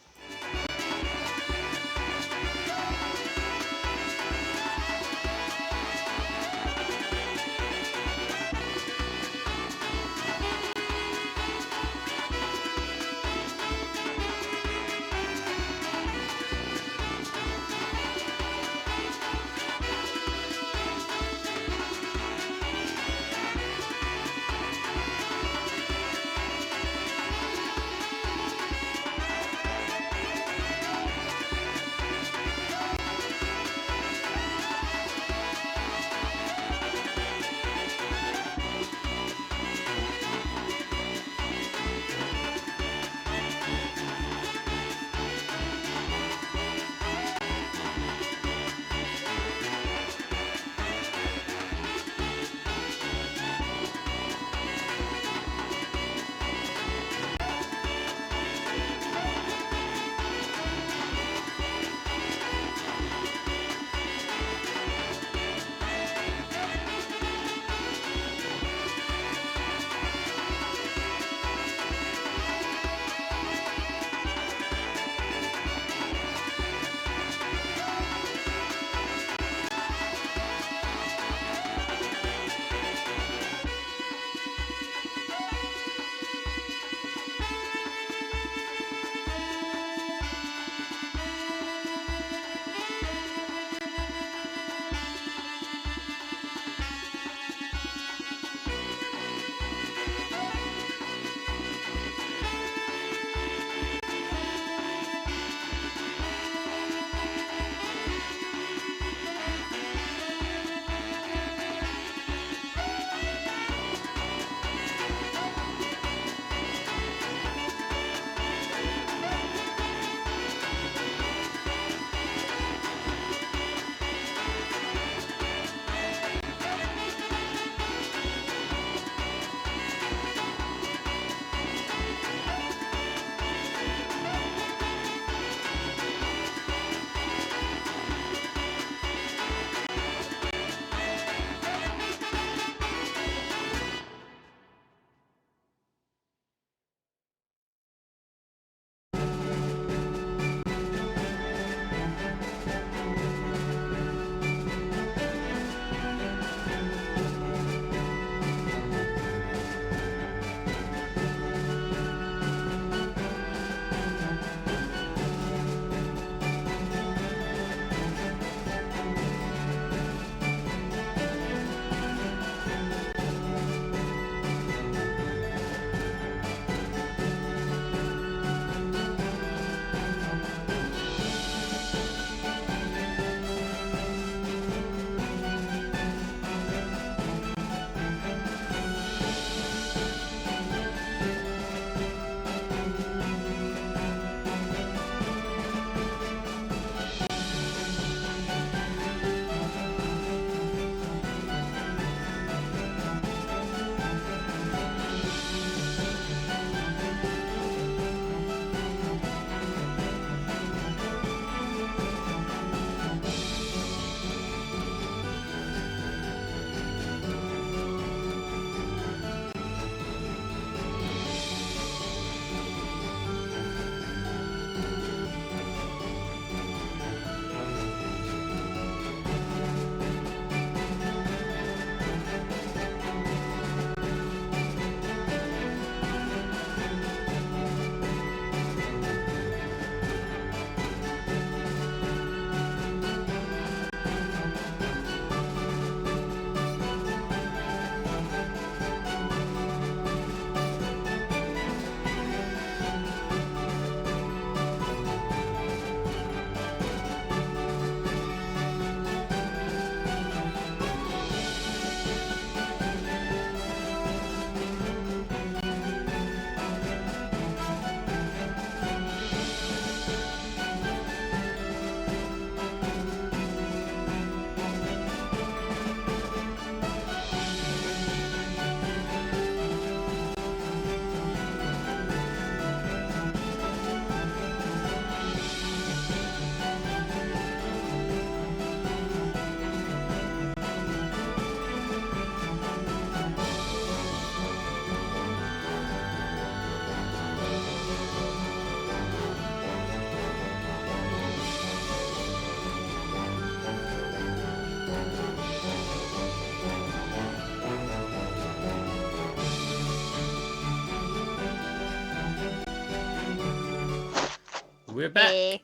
We're back. Hey.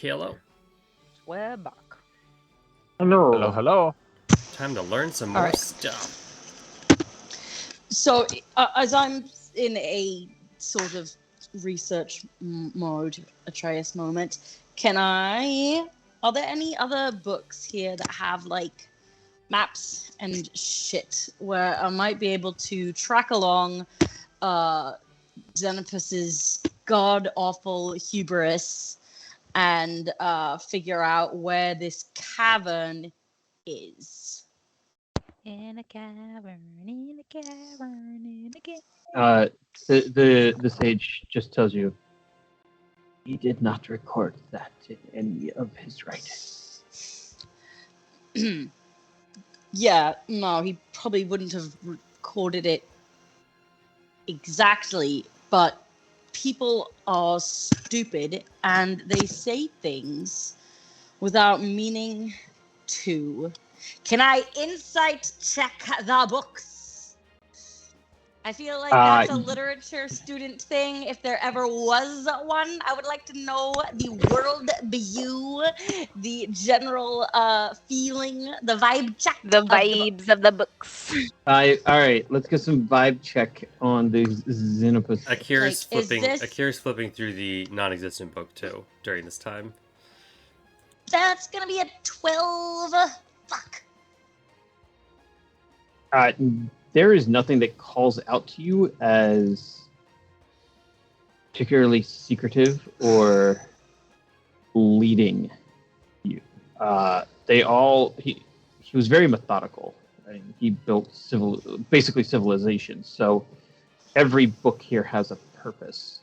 Hello. We're back. Hello, hello. Time to learn some All more right. stuff. So, as I'm in a sort of research mode, Atreus moment, are there any other books here that have like maps and shit where I might be able to track along Xenopus's god-awful hubris and figure out where this cavern is? In a cavern, in a cavern, in a cavern. The sage just tells you He did not record that in any of his writings. Yeah, no, he probably wouldn't have recorded it exactly, but people are stupid and they say things without meaning to. Can I insight check the books? I feel like that's a literature student thing. If there ever was one, I would like to know the world view, the general feeling, the vibe check. The of the book. vibes of the books. all right, let's get some vibe check on the Xenopus. Akira's Like, is flipping. this- Akira's flipping through the non-existent book too during this time. That's gonna be a 12. Fuck. There is nothing that calls out to you as particularly secretive or leading you. He was very methodical. And he built basically civilizations. So every book here has a purpose.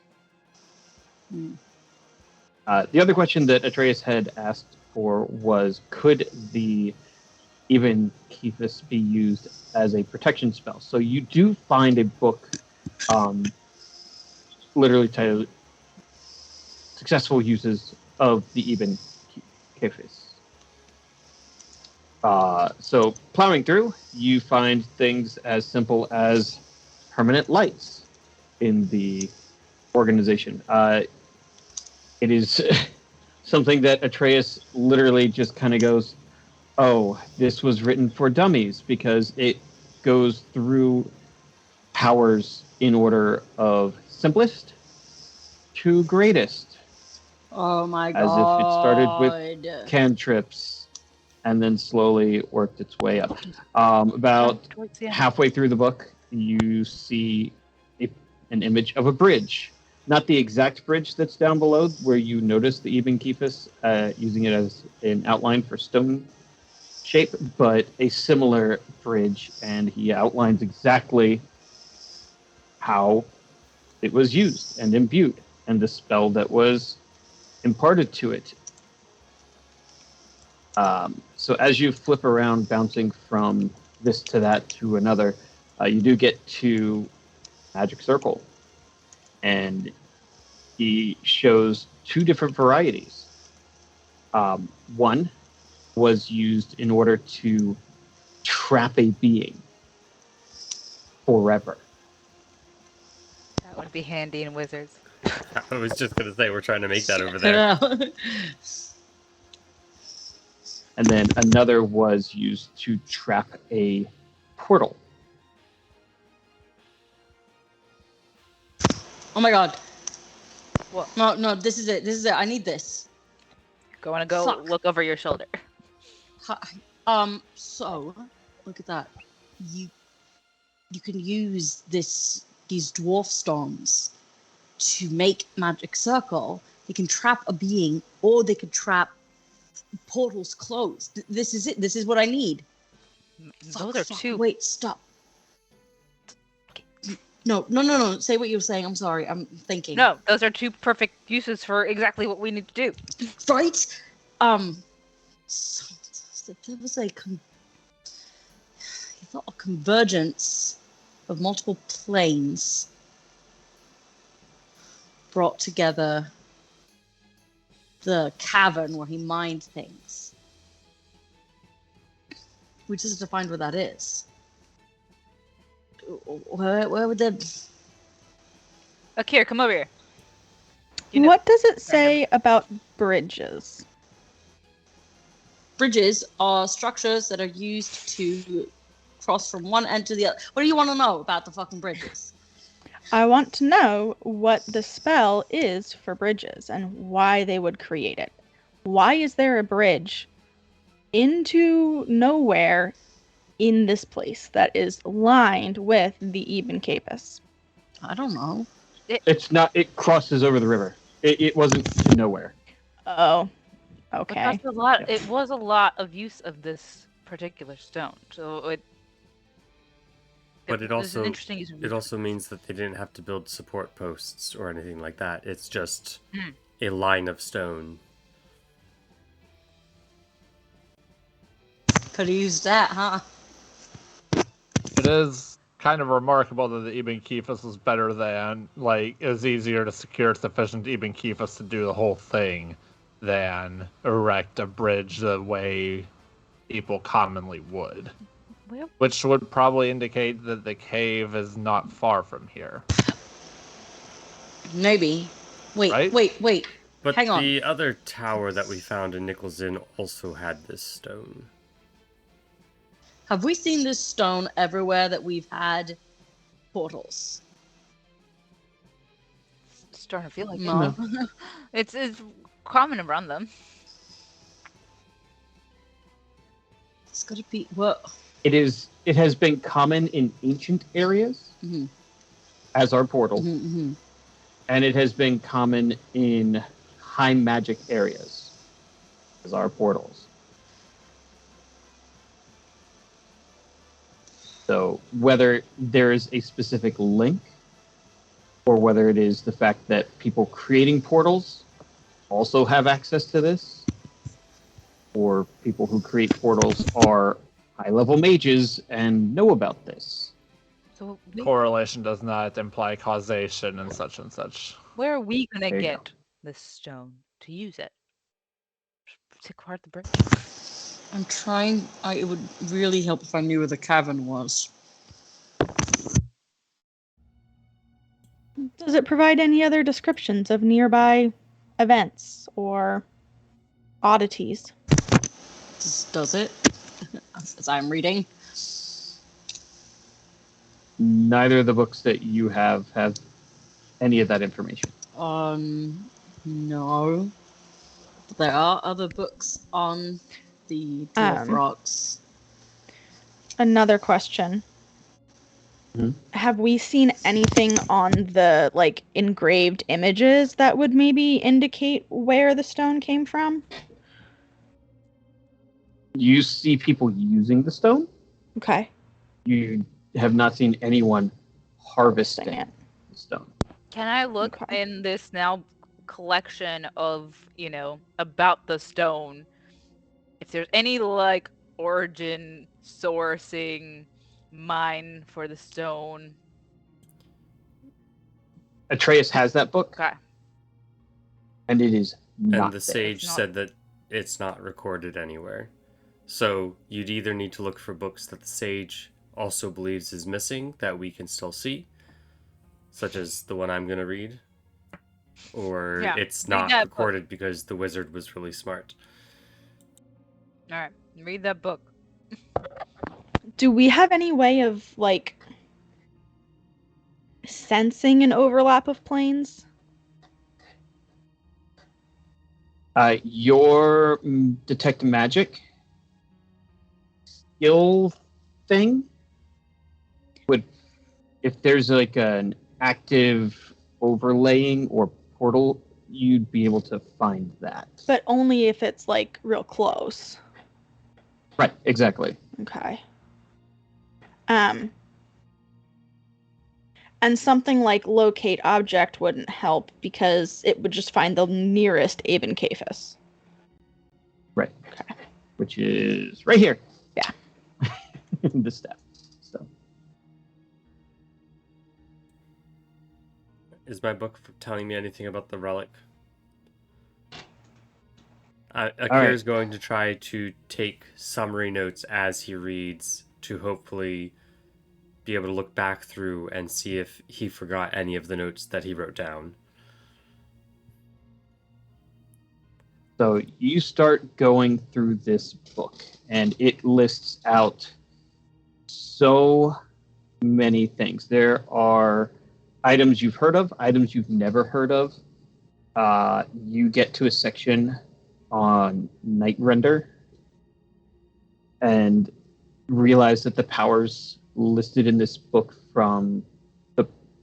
The other question that Atreus had asked for was, could the even Kephis be used as a protection spell? So you do find a book literally titled Successful Uses of the Even Kephis. So plowing through, you find things as simple as permanent lights in the organization. It is something that Atreus literally just kind of goes, oh, this was written for dummies, because it goes through powers in order of simplest to greatest. Oh my As god. if it started with cantrips and then slowly worked its way up. About Towards the end. halfway through the book, you see an image of a bridge. Not the exact bridge that's down below where you notice the Eben Kephis using it as an outline for stone shape, but a similar bridge, and he outlines exactly how it was used and imbued, and the spell that was imparted to it. So as you flip around, bouncing from this to that to another, you do get to Magic Circle, and he shows two different varieties. One was used in order to trap a being forever. That would be handy in Wizards. I was just gonna say we're trying to make that over there. And then another was used to trap a portal. Oh my god. What? No, this is it. I need this. Go Fuck. look over your shoulder. So look at that. You can use these dwarf stones to make magic circle. They can trap a being, or they could trap portals closed. This is it. This is what I need. Those are two. Wait, stop. No. Say what you were saying. I'm sorry. I'm thinking. No, those are two perfect uses for exactly what we need to do. Right? So there was a convergence of multiple planes brought together the cavern where he mined things. We just have to find where that is. Where would the... Akira, come over here. You know, What does it say about bridges? Bridges are structures that are used to cross from one end to the other. What do you want to know about the fucking bridges? I want to know what the spell is for bridges and why they would create it. Why is there a bridge into nowhere in this place that is lined with the Eben Capus? I don't know. It's not. It crosses over the river. It wasn't to nowhere. Oh, but okay. that's a lot. It was a lot of use of this particular stone, so it. But it was an also interesting use of it also means that they didn't have to build support posts or anything like that. It's just Hmm. a line of stone. Could have used that, huh? It is kind of remarkable that the Eben Kephas was better than, like, it was easier to secure sufficient Eben Kephas to do the whole thing than erect a bridge the way people commonly would. Well, Which would probably indicate that the cave is not far from here. Maybe. Wait, Right? wait. But Hang on. the other tower that we found in Nichol's Inn also had this stone. Have we seen this stone everywhere that we've had portals? it's starting to feel like No. it. It's common around them. It's gotta be what? It has been common in ancient areas Mhm. as our portal, Mm-hmm. and it has been common in high magic areas as our portals. So whether there is a specific link, or whether it is the fact that people creating portals also have access to this, or people who create portals are high-level mages and know about this. So Correlation does not imply causation and such and such. where are we gonna There you get this stone to use it? To guard the bridge. I'm trying. It would really help if I knew where the cavern was. Does it provide any other descriptions of nearby events or oddities? Does it? As I'm reading. Neither of the books that you have any of that information. No. But there are other books on the Dwarf Rocks. Another question. Mhm. Have we seen anything on the engraved images that would maybe indicate where the stone came from? You see people using the stone. Okay. You have not seen anyone harvesting Dang it. the stone. Can I look Okay. in this now collection of, about the stone? If there's any origin, sourcing, mine for the stone. Atreus has that book, Okay. and it is not And the there. sage It's not- said that it's not recorded anywhere. So you'd either need to look for books that the sage also believes is missing that we can still see, such as the one I'm going to read, or Yeah, it's read not that book. recorded because the wizard was really smart. All right. Read that book. Do we have any way of sensing an overlap of planes? Your detect magic skill thing would, if there's an active overlaying or portal, you'd be able to find that. But only if it's real close. Right, exactly. Okay. And something like locate object wouldn't help because it would just find the nearest Eben Cephas. Right. Okay. Which is right here. Yeah. The step. So Is my book telling me anything about the relic? Akir is going to try to take summary notes as he reads to hopefully be able to look back through and see if he forgot any of the notes that he wrote down. So you start going through this book, and it lists out so many things. There are items you've heard of, items you've never heard of. You get to a section on Night Render and realize that the powers listed in this book from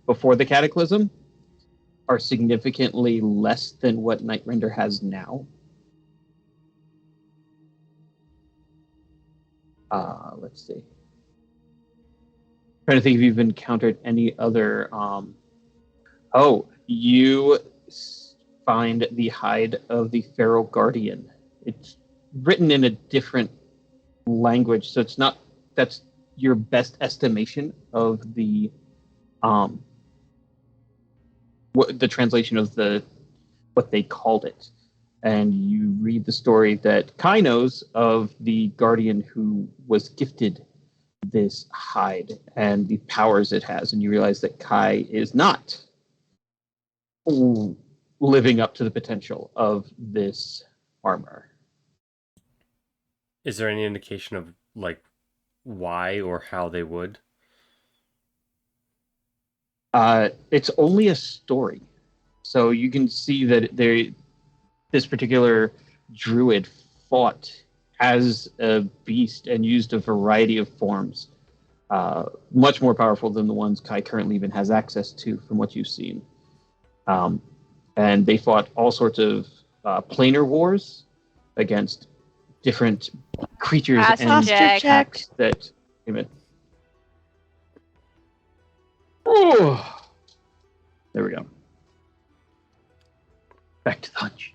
before the Cataclysm are significantly less than what Night Render has now. Let's see. Trying to think if you've encountered any other. You find the hide of the Feral Guardian. It's written in a different language, so it's not. That's your best estimation of the the translation of what they called it. And you read the story that Kai knows of the Guardian who was gifted this hide and the powers it has, and you realize that Kai is not living up to the potential of this armor. Is there any indication of like why or how they would? It's only a story, so you can see that this particular druid fought as a beast and used a variety of forms, much more powerful than the ones Kai currently even has access to from what you've seen. And they fought all sorts of planar wars against different creatures and attacks that came in. Oh, there we go. Back to the hunch.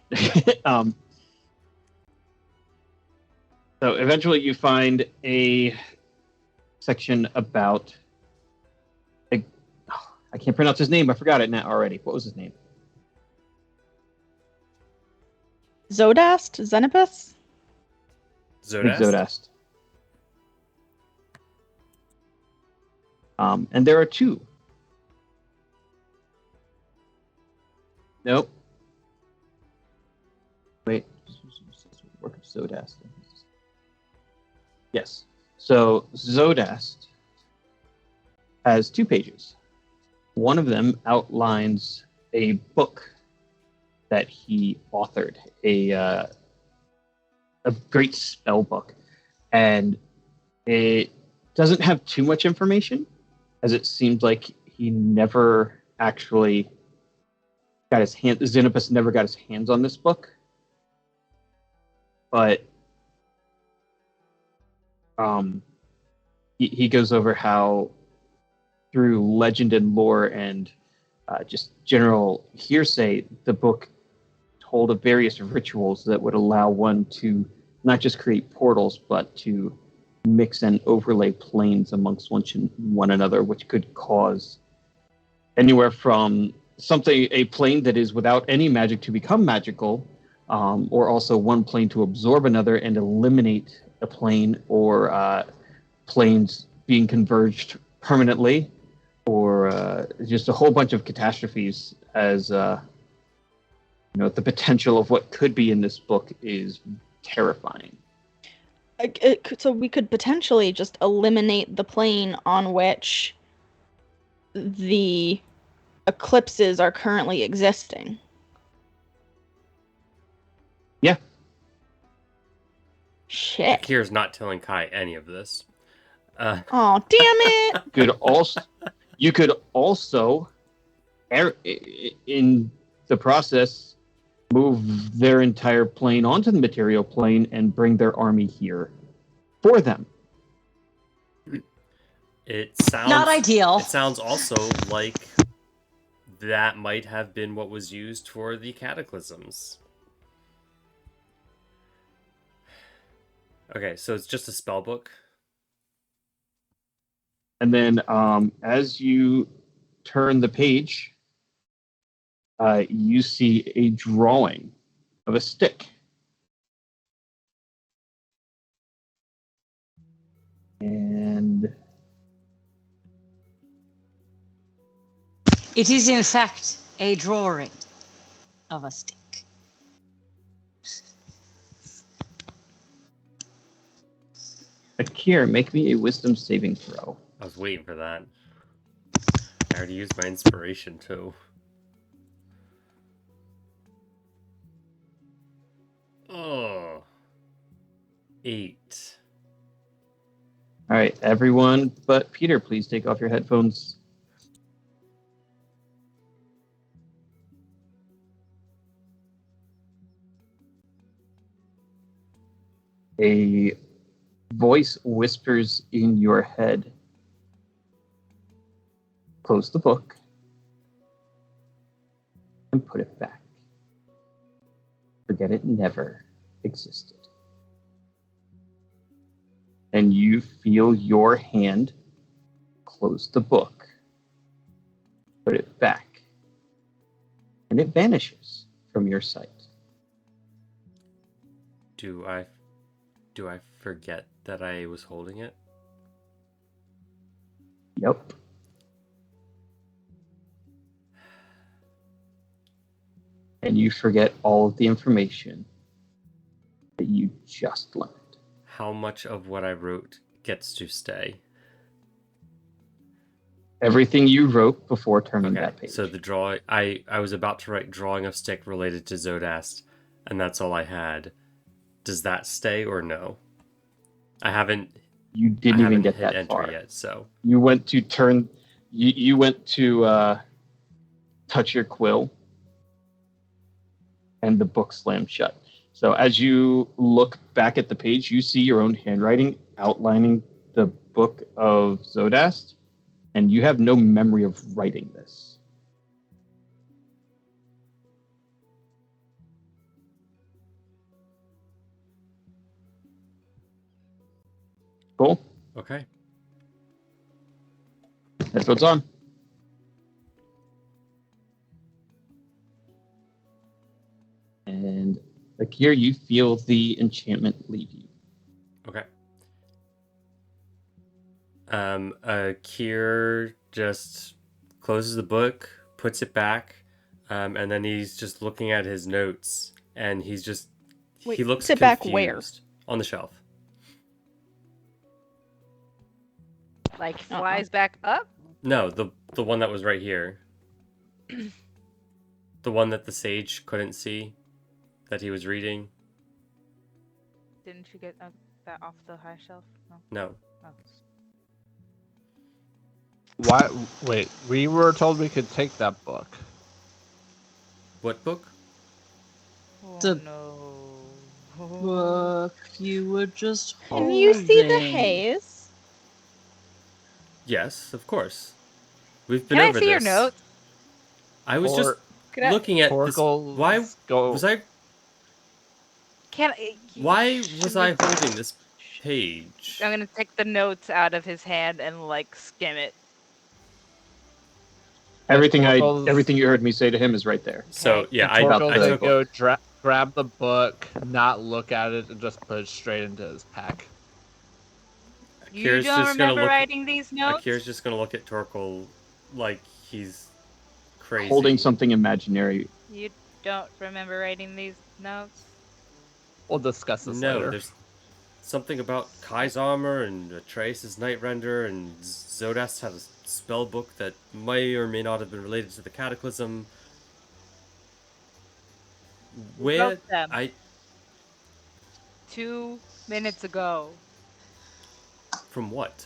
So eventually you find a section about... I can't pronounce his name. I forgot it now already. What was his name? Zodast? Xenopus? Zodast. And there are two. Nope. Wait. Work of Zodast. Yes. So Zodast has 2 pages. One of them outlines a book that he authored, a great spell book, and it doesn't have too much information, as it seems like he never actually got his hand. Xenopus never got his hands on this book, but he goes over how through legend and lore and just general hearsay, the book told of various rituals that would allow one to not just create portals, but to mix and overlay planes amongst one another, which could cause anywhere from a plane that is without any magic to become magical, or also one plane to absorb another and eliminate a plane, or planes being converged permanently, or just a whole bunch of catastrophes. As the potential of what could be in this book is terrifying. So we could potentially just eliminate the plane on which the eclipses are currently existing. Yeah. Shit. Kira's not telling Kai any of this. Oh, damn it! You could also, in the process, move their entire plane onto the material plane and bring their army here for them. It sounds not ideal. It sounds also like that might have been what was used for the cataclysms. Okay, so it's just a spell book. And then as you turn the page, you see a drawing of a stick. And It is in fact a drawing of a stick. Akir, make me a wisdom saving throw. I was waiting for that. I already used my inspiration too. Oh. 8. All right, everyone but Peter, please take off your headphones. A voice whispers in your head. Close the book and put it back. Forget it never existed. And you feel your hand close the book, put it back, and it vanishes from your sight. Do I forget that I was holding it? Yep. And you forget all of the information that you just learned. How much of what I wrote gets to stay? Everything you wrote before turning that page. So the drawing, I was about to write drawing of stick related to Zodast, and that's all I had. Does that stay or no? I haven't. You didn't even get hit that enter far yet. So you went to turn. You went to touch your quill, and the book slammed shut. So as you look back at the page, you see your own handwriting outlining the book of Zodast, and you have no memory of writing this. Cool. okay. Headphones on. And Akir, you feel the enchantment leave you. Okay. Kier just closes the book, puts it back, and then he's just looking at his notes, and he's just Wait, he looks puts it back where? confused. On the shelf. Like flies back up? No, the one that was right here. The one that the sage couldn't see, that he was reading. Didn't you get that off the high shelf? No. No. Oh. Why? Wait, we were told we could take that book. What book? Oh, The- no. Book you were just Can you see the holding. haze? Yes, of course. We've been Can I over see your this. notes? I was just Could I- looking at this. Why was I? Why was I holding this page? I'm gonna take the notes out of his hand and like skim it. Everything Torkel's- everything you heard me say to him is right there. So yeah, I Torkel's Torkel's the gonna book. go grab the book, not look at it, and just put it straight into his pack. You Akira's don't just gonna remember look. writing these notes? Akira's just gonna look at Torkel like he's crazy. Holding something imaginary. You don't remember writing these notes? We'll discuss this No, later. there's something about Kai's armor and Atreus' Night Render, and Zodast had a spell book that may or may not have been related to the Cataclysm. Where wrote them? 2 minutes ago. From what?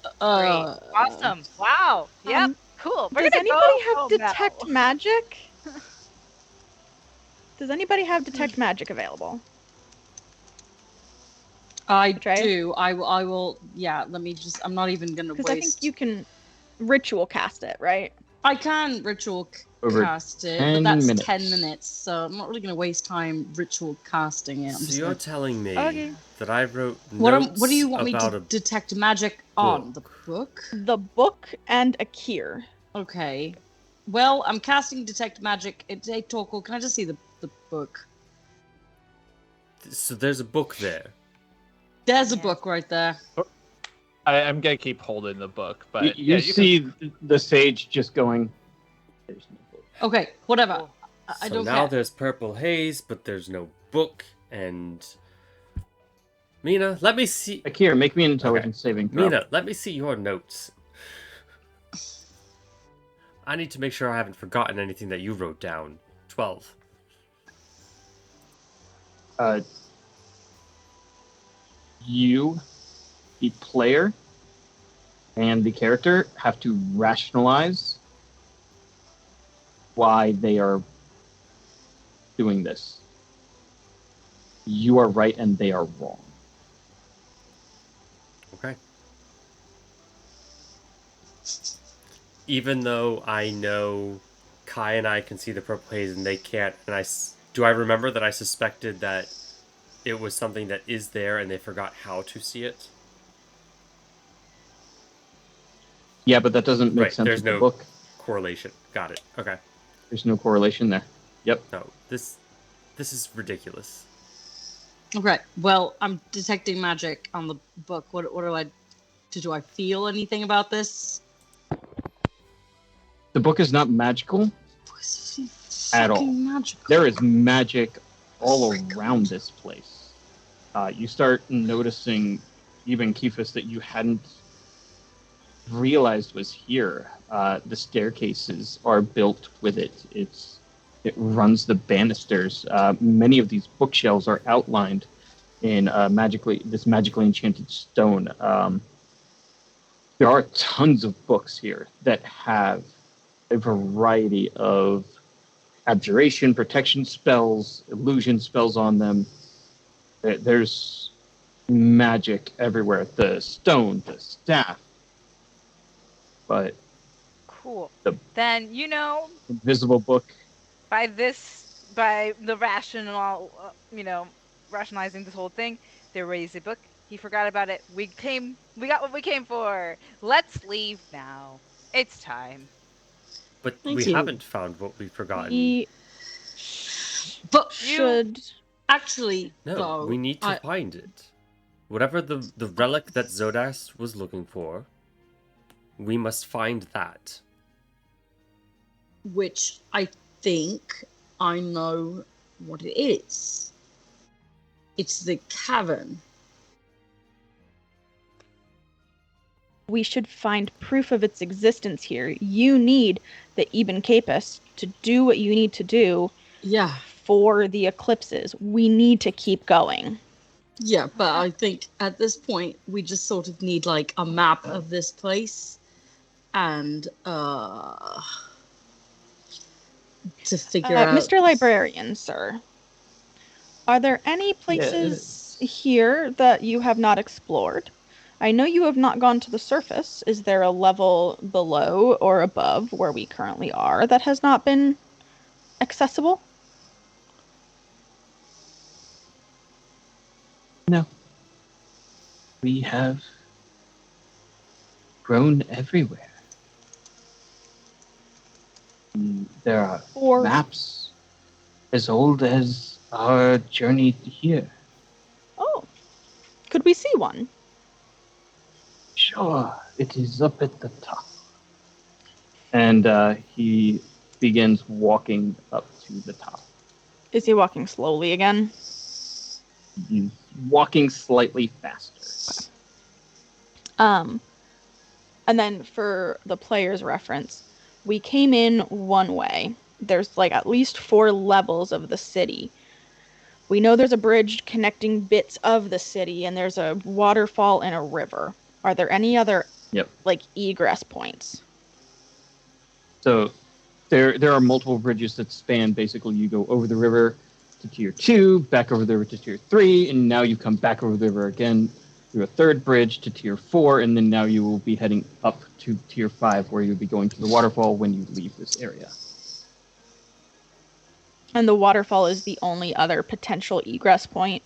Great. Awesome. Wow. Yep. Cool. We're Does gonna anybody go have home detect now. magic? Does anybody have detect magic available? I Trey? do. I will. Yeah. Let me just. I'm not even gonna Because I think waste. you can ritual cast it, right? I can ritual Over cast it, 10 but that's minutes. 10 minutes, so I'm not really gonna waste time ritual casting it. I'm So just you're gonna... telling me Okay. that I wrote What notes do you want me about to a detect magic on? The book? The book and Akir. Okay. Well, I'm casting detect magic. Hey, Torkel, can I just see the book? So there's a book there. There's a Yeah. book right there. I'm gonna keep holding the book, but You yeah, you see the sage just going. There's no book. Okay, whatever. Cool. I So don't now care. there's purple haze, but there's no book, and Mina, let me see. Akira, make me an intelligence saving throw. Mina, let me see your notes. I need to make sure I haven't forgotten anything that you wrote down. 12. You, the player, and the character have to rationalize why they are doing this. You are right and they are wrong. Okay. Even though I know Kai and I can see the purple haze and they can't, and do I remember that I suspected that it was something that is there and they forgot how to see it? Yeah, but that doesn't make sense There's with the no book. correlation. Got it. Okay. There's no correlation there. Yep. No, this is ridiculous. Okay, well, I'm detecting magic on the book. What do I feel anything about this? The book is not magical at all. Magical. There is magic all around this place. You start noticing, even Kephas, that you hadn't realized was here. The staircases are built with it. It runs the banisters. Many of these bookshelves are outlined in magically enchanted stone. There are tons of books here that have a variety of abjuration, protection spells, illusion spells on them. There's magic everywhere. The stone, the staff. But Cool. The- Then, invisible book. by the rationale, rationalizing this whole thing, there is a book. He forgot about it. We got what we came for. Let's leave now. It's time. But Thank we you. haven't found what we've forgotten. We But should. actually, No, though, we need to find it. Whatever the relic that Zodas was looking for, we must find that. which I think I know what it is. It's the cavern. We should find proof of its existence here. You need the Eben Capus to do what you need to do Yeah, for the eclipses. We need to keep going. yeah, but I think at this point we just sort of need like a map of this place and to figure out. Mr. Librarian, sir, are there any places here that you have not explored? I know you have not gone to the surface. Is there a level below or above where we currently are that has not been accessible? No. We have grown everywhere. There are Or maps as old as our journey here. oh, could we see one? Sure, it is up at the top. And he begins walking up to the top. Is he walking slowly again? He's walking slightly faster. And then for the player's reference, we came in one way. There's like at least 4 levels of the city. We know there's a bridge connecting bits of the city, and there's a waterfall and a river. Are there any other like egress points? So there are multiple bridges that span. Basically, you go over the river to tier 2, back over the river to tier 3, and now you come back over the river again through a third bridge to tier 4, and then now you will be heading up to tier 5, where you'll be going to the waterfall when you leave this area. And the waterfall is the only other potential egress point?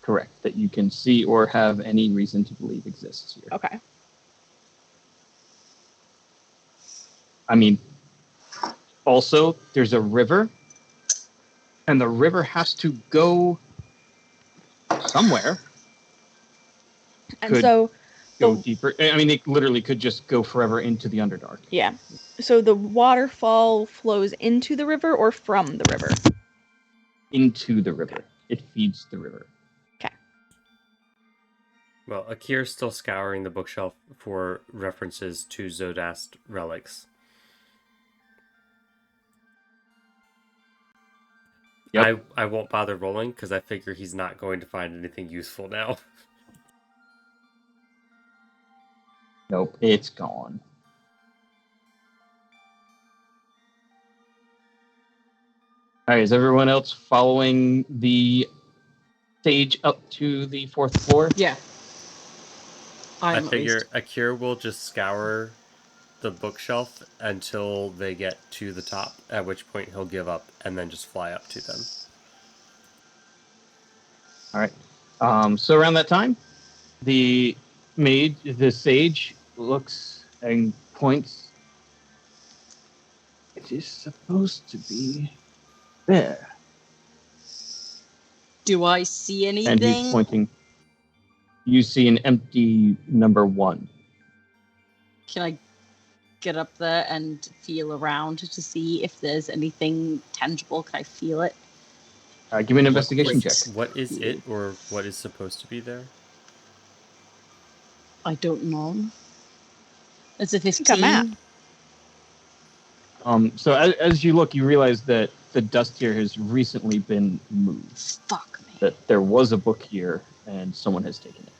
Correct. That you can see or have any reason to believe exists here. Okay. I mean, also, there's a river, and the river has to go somewhere. And Could so go deeper. I mean, it literally could just go forever into the Underdark. yeah. So the waterfall flows into the river or from the river? Into the river. It feeds the river. Well, Akir's still scouring the bookshelf for references to Zodast relics. Yep. I won't bother rolling because I figure he's not going to find anything useful now. Nope, it's gone. All right, is everyone else following the stage up to the 4th floor? Yeah. I I'm at figure least. Akir will just scour the bookshelf until they get to the top, at which point he'll give up and then just fly up to them. All right. So around that time, the sage looks and points. It is supposed to be there. Do I see And anything? he's pointing. You see an empty number 1. Can I get up there and feel around to see if there's anything tangible? Can I feel it? Give me an investigation Wait. check. What is it, or what is supposed to be there? I don't know. It's a think a map. 15. So as you look, you realize that the dust here has recently been moved. Fuck me. That there was a book here, and someone has taken it.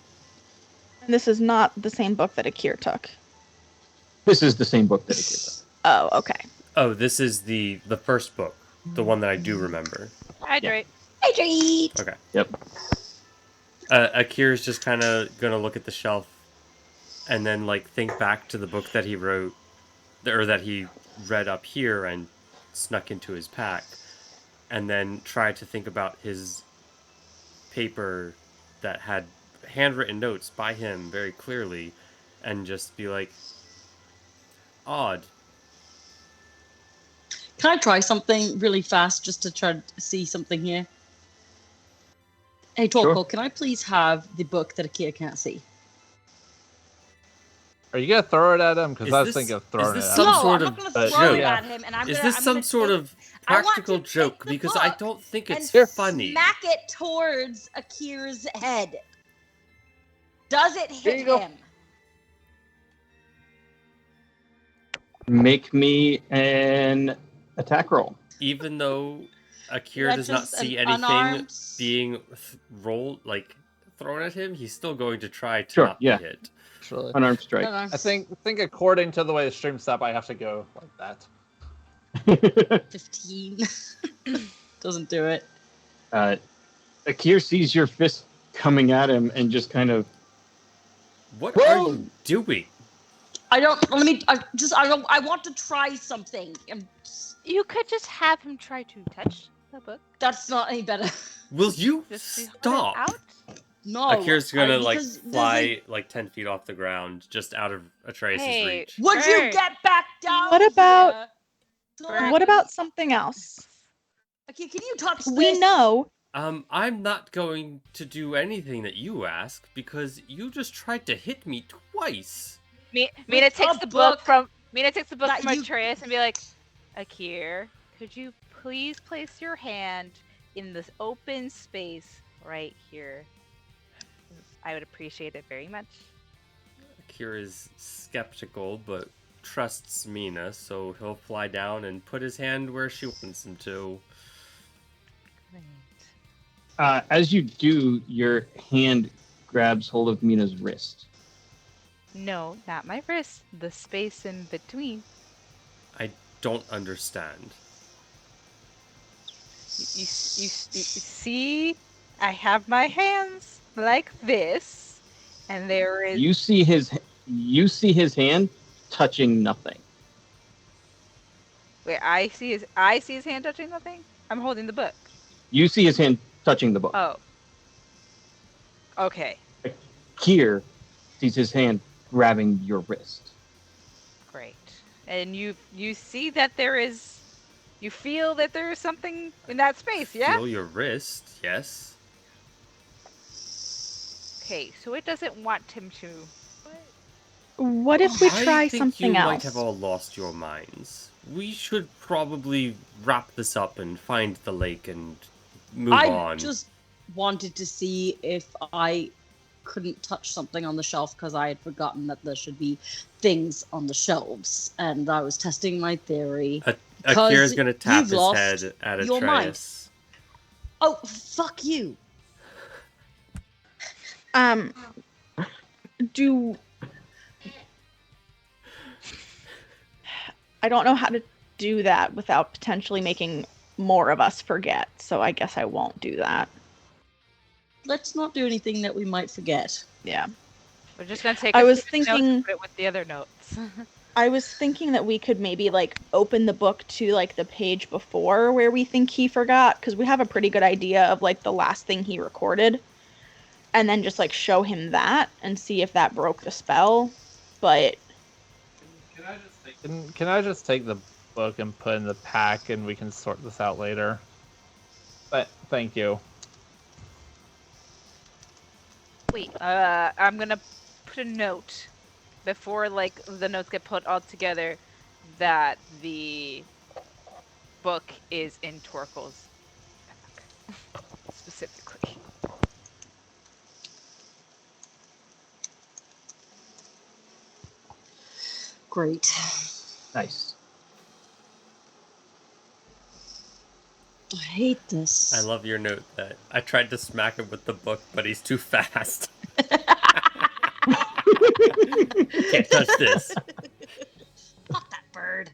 And this is not the same book that Akir took. This is the same book that Akir took. Oh, okay. Oh, this is the first book, the one that I do remember. Hydrate. Hydrate! Okay. Yep. Akir's just kind of gonna look at the shelf, and then like think back to the book that he wrote, or that he read up here and snuck into his pack, and then try to think about his paper that had handwritten notes by him very clearly, and just be like, odd. Can I try something really fast just to try to see something here? Hey, Torko, Sure. can I please have the book that Akir can't see? Are you gonna throw it at him? Because Is I was this- thinking of is throwing this it at some him. No, sort I'm of not gonna throw joke? it at him, and I'm Is gonna. this I'm some gonna sort take- of I want practical to take joke? the Because I book don't think and it's funny. Smack it towards Akir's head. Does it Here hit you go. him? Make me an attack roll. Even though Akir That's does not just see an anything unarmed- being rolled, like thrown at him, he's still going to try to Sure, not yeah. be hit. Actually, Unarmed strike. Unarmed. I think according to the way the stream's set up, I have to go like that. 15. Doesn't do it. Akir sees your fist coming at him and just kind of. What Whoa! are you doing? I don't. Let me. I want to try something. You could just have him try to touch the book. That's not any better. Will you Just to put it stop? out. No. Akir's gonna like because there's fly like 10 feet off the ground, just out of Atreus' Hey. reach. Would you Bird. get back down? What about- here? Bird. What about something else? Okay, can you touch We this? know. I'm not going to do anything that you ask because you just tried to hit me twice. Mina takes a the book book from that you- Atreus and be like, Akir, could you please place your hand in this open space right here? I would appreciate it very much. Akir is skeptical, but trusts Mina, so he'll fly down and put his hand where she wants him to. Great. As you do, your hand grabs hold of Mina's wrist. No, not my wrist. The space in between. I don't understand. You see, I have my hands like this, and there is. You see his hand touching nothing. Wait, I see his hand touching nothing. I'm holding the book. You see his hand touching the book. Oh. Okay. Akir sees his hand grabbing your wrist. Great. And you see that there is. You feel that there is something in that space, yeah? Feel your wrist, yes. Okay, so it doesn't want him to. What if we I try think something you else? might have all lost your minds. We should probably wrap this up and find the lake and move I on. just wanted to see if I couldn't touch something on the shelf because I had forgotten that there should be things on the shelves, and I was testing my theory. Akira's gonna tap you've his lost head at your mind. Atreus. Oh, fuck you! Do I don't know how to do that without potentially making more of us forget, so I guess I won't do that. Let's not do anything that we might forget. Yeah. We're just gonna take. I a was few notes thinking- and put it with the other notes. I was thinking that we could maybe like open the book to like the page before where we think he forgot, because we have a pretty good idea of like the last thing he recorded, and then just like show him that and see if that broke the spell. But Can I just take the book and put in the pack, and we can sort this out later? But thank you. Wait, I'm gonna put a note before like the notes get put all together that the book is in Torkel's pack specifically. Great. Nice. I hate this. I love your note that I tried to smack him with the book, but he's too fast. Can't touch this. Fuck that bird.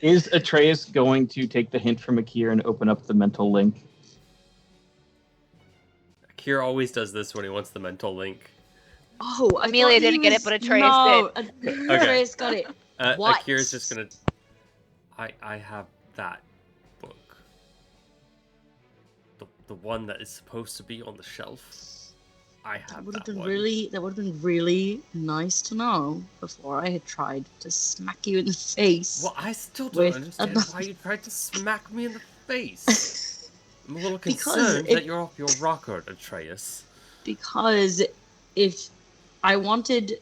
Is Atreus going to take the hint from Akir and open up the mental link? Akira always does this when he wants the mental link. Oh, I Amelia thought he didn't get it, was- but Atreus no, did. Atreus got it. What? Akira's just gonna... I have that book. The one that is supposed to be on the shelf. I That have would have that been one. that would have been really nice to know before I had tried to smack you in the face. Well, I still don't With understand another- why you tried to smack me in the face. I'm a little Because concerned it- that you're off your rocker, Atreus. Because if I wanted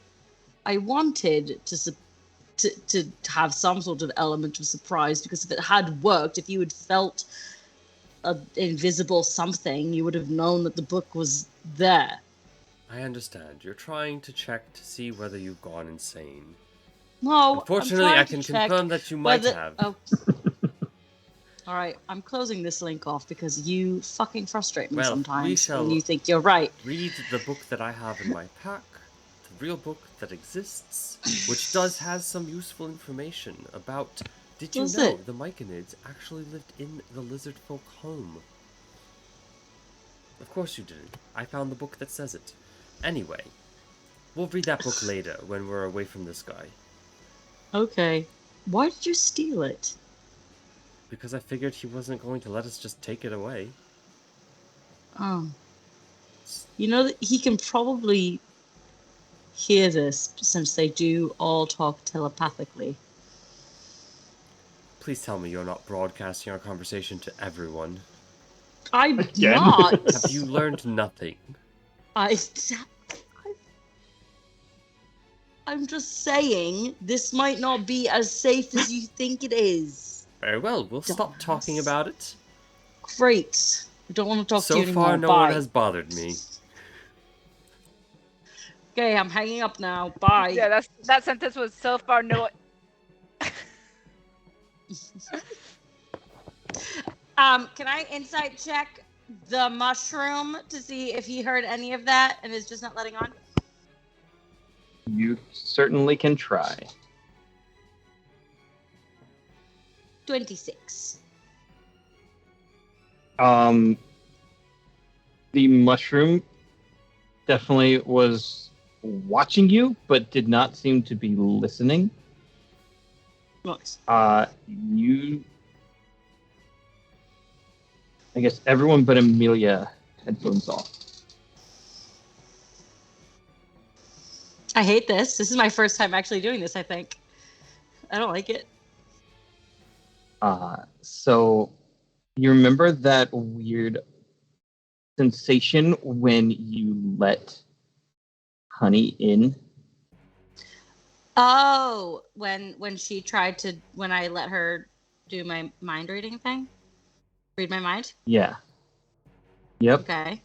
to have some sort of element of surprise, because if it had worked, if you had felt an invisible something, you would have known that the book was there. I understand. You're trying to check to see whether you've gone insane. No, Unfortunately, I can confirm that you might have. Oh. All right, I'm closing this link off because you fucking frustrate me Well, we sometimes shall- when you think you're right. Read the book that I have in my pack, the real book that exists, which has some useful information about... Did you Does know it? the Myconids actually lived in the lizard folk home? Of course you didn't. I found the book that says it. Anyway, we'll read that book later when we're away from this guy. Okay. Why did you steal it? Because I figured he wasn't going to let us just take it away. Oh. You know that he can probably hear this since they do all talk telepathically. Please tell me you're not broadcasting our conversation to everyone. I'm Again? not. Have you learned nothing? I'm just saying this might not be as safe as you think it is. Very well, we'll stop Dumbass. talking about it. Great. I don't want to talk to you So anymore. far, no Bye. one has bothered me. Okay, I'm hanging up now. Bye. Yeah, that sentence was so far no. Can I insight check the mushroom to see if he heard any of that and is just not letting on? You certainly can try. 26. The mushroom definitely was watching you, but did not seem to be listening. Nice. I guess everyone but Amelia headphones off. I hate this. This is my first time actually doing this, I think. I don't like it. So you remember that weird sensation when you let honey in? Oh, when she tried to, when I let her do my mind reading thing? Read my mind? Yeah. Yep. Okay.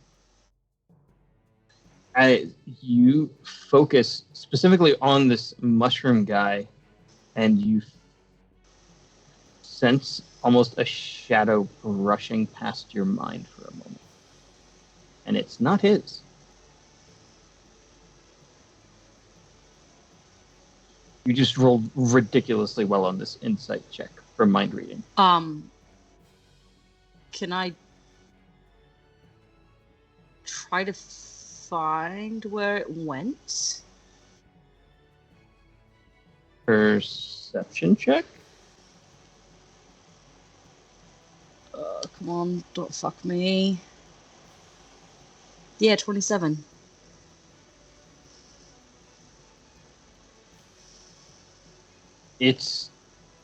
You focus specifically on this mushroom guy, and you sense almost a shadow brushing past your mind for a moment. And it's not his. You just rolled ridiculously well on this insight check for mind reading. Can I try to find where it went? Perception check? Come on, don't fuck me. Yeah, 27. It's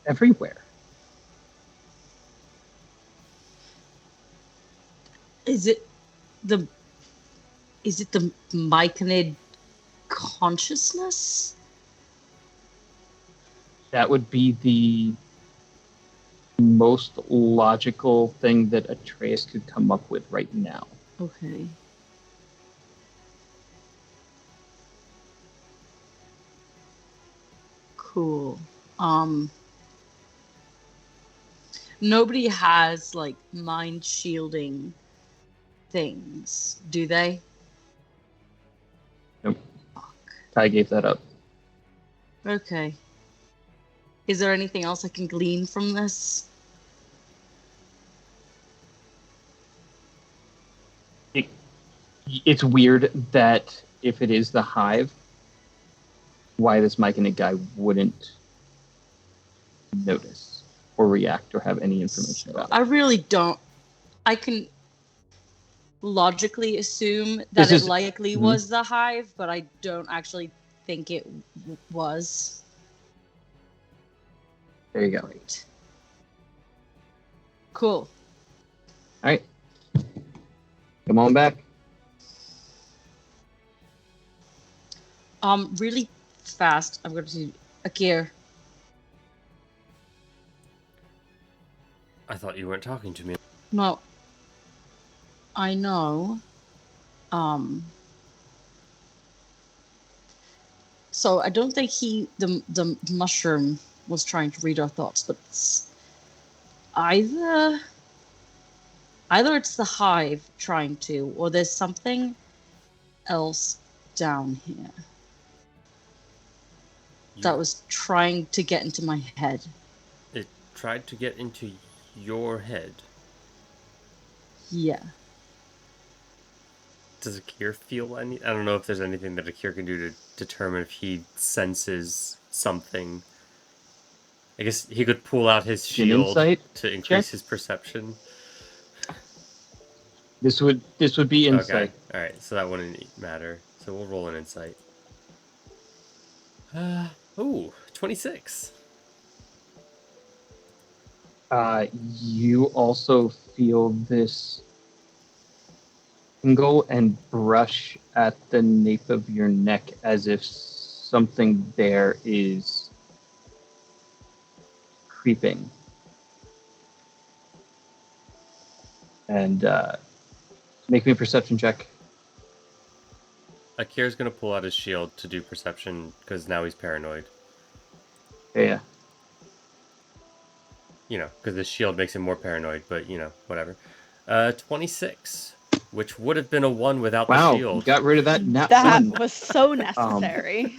everywhere. Is it the Myconid consciousness? That would be the most logical thing that Atreus could come up with right now. Okay. Cool. Nobody has like mind shielding things, do they? Nope. Fuck. I gave that up. Okay. Is there anything else I can glean from this? It's weird that if it is the hive, why this Myconid guy wouldn't notice or react or have any information about it. I really don't. I can logically assume that This it is- likely Mhm. was the hive, but I don't actually think it was. There you go. Great. Cool. All right. Come on back. Really fast. I'm going to do Akir. I thought you weren't talking to me. No. I know. So I don't think the mushroom was trying to read our thoughts, but it's either it's the hive trying to, or there's something else down here that was trying to get into my head. It tried to get into your head. Yeah. Does Akir feel any? I don't know if there's anything that Akir can do to determine if he senses something. I guess he could pull out his An shield insight to increase check? his perception. This would be insight. Okay. All right. So that wouldn't matter. So we'll roll an insight. 26. You also feel this tingle and brush at the nape of your neck as if something there is creeping. And make me a perception check. Akir's gonna pull out his shield to do perception because now he's paranoid. Yeah. You know, because the shield makes him more paranoid. But you know, whatever. 26, which would have been a 1 without the Wow, shield. you got rid of that nat That one. was so necessary.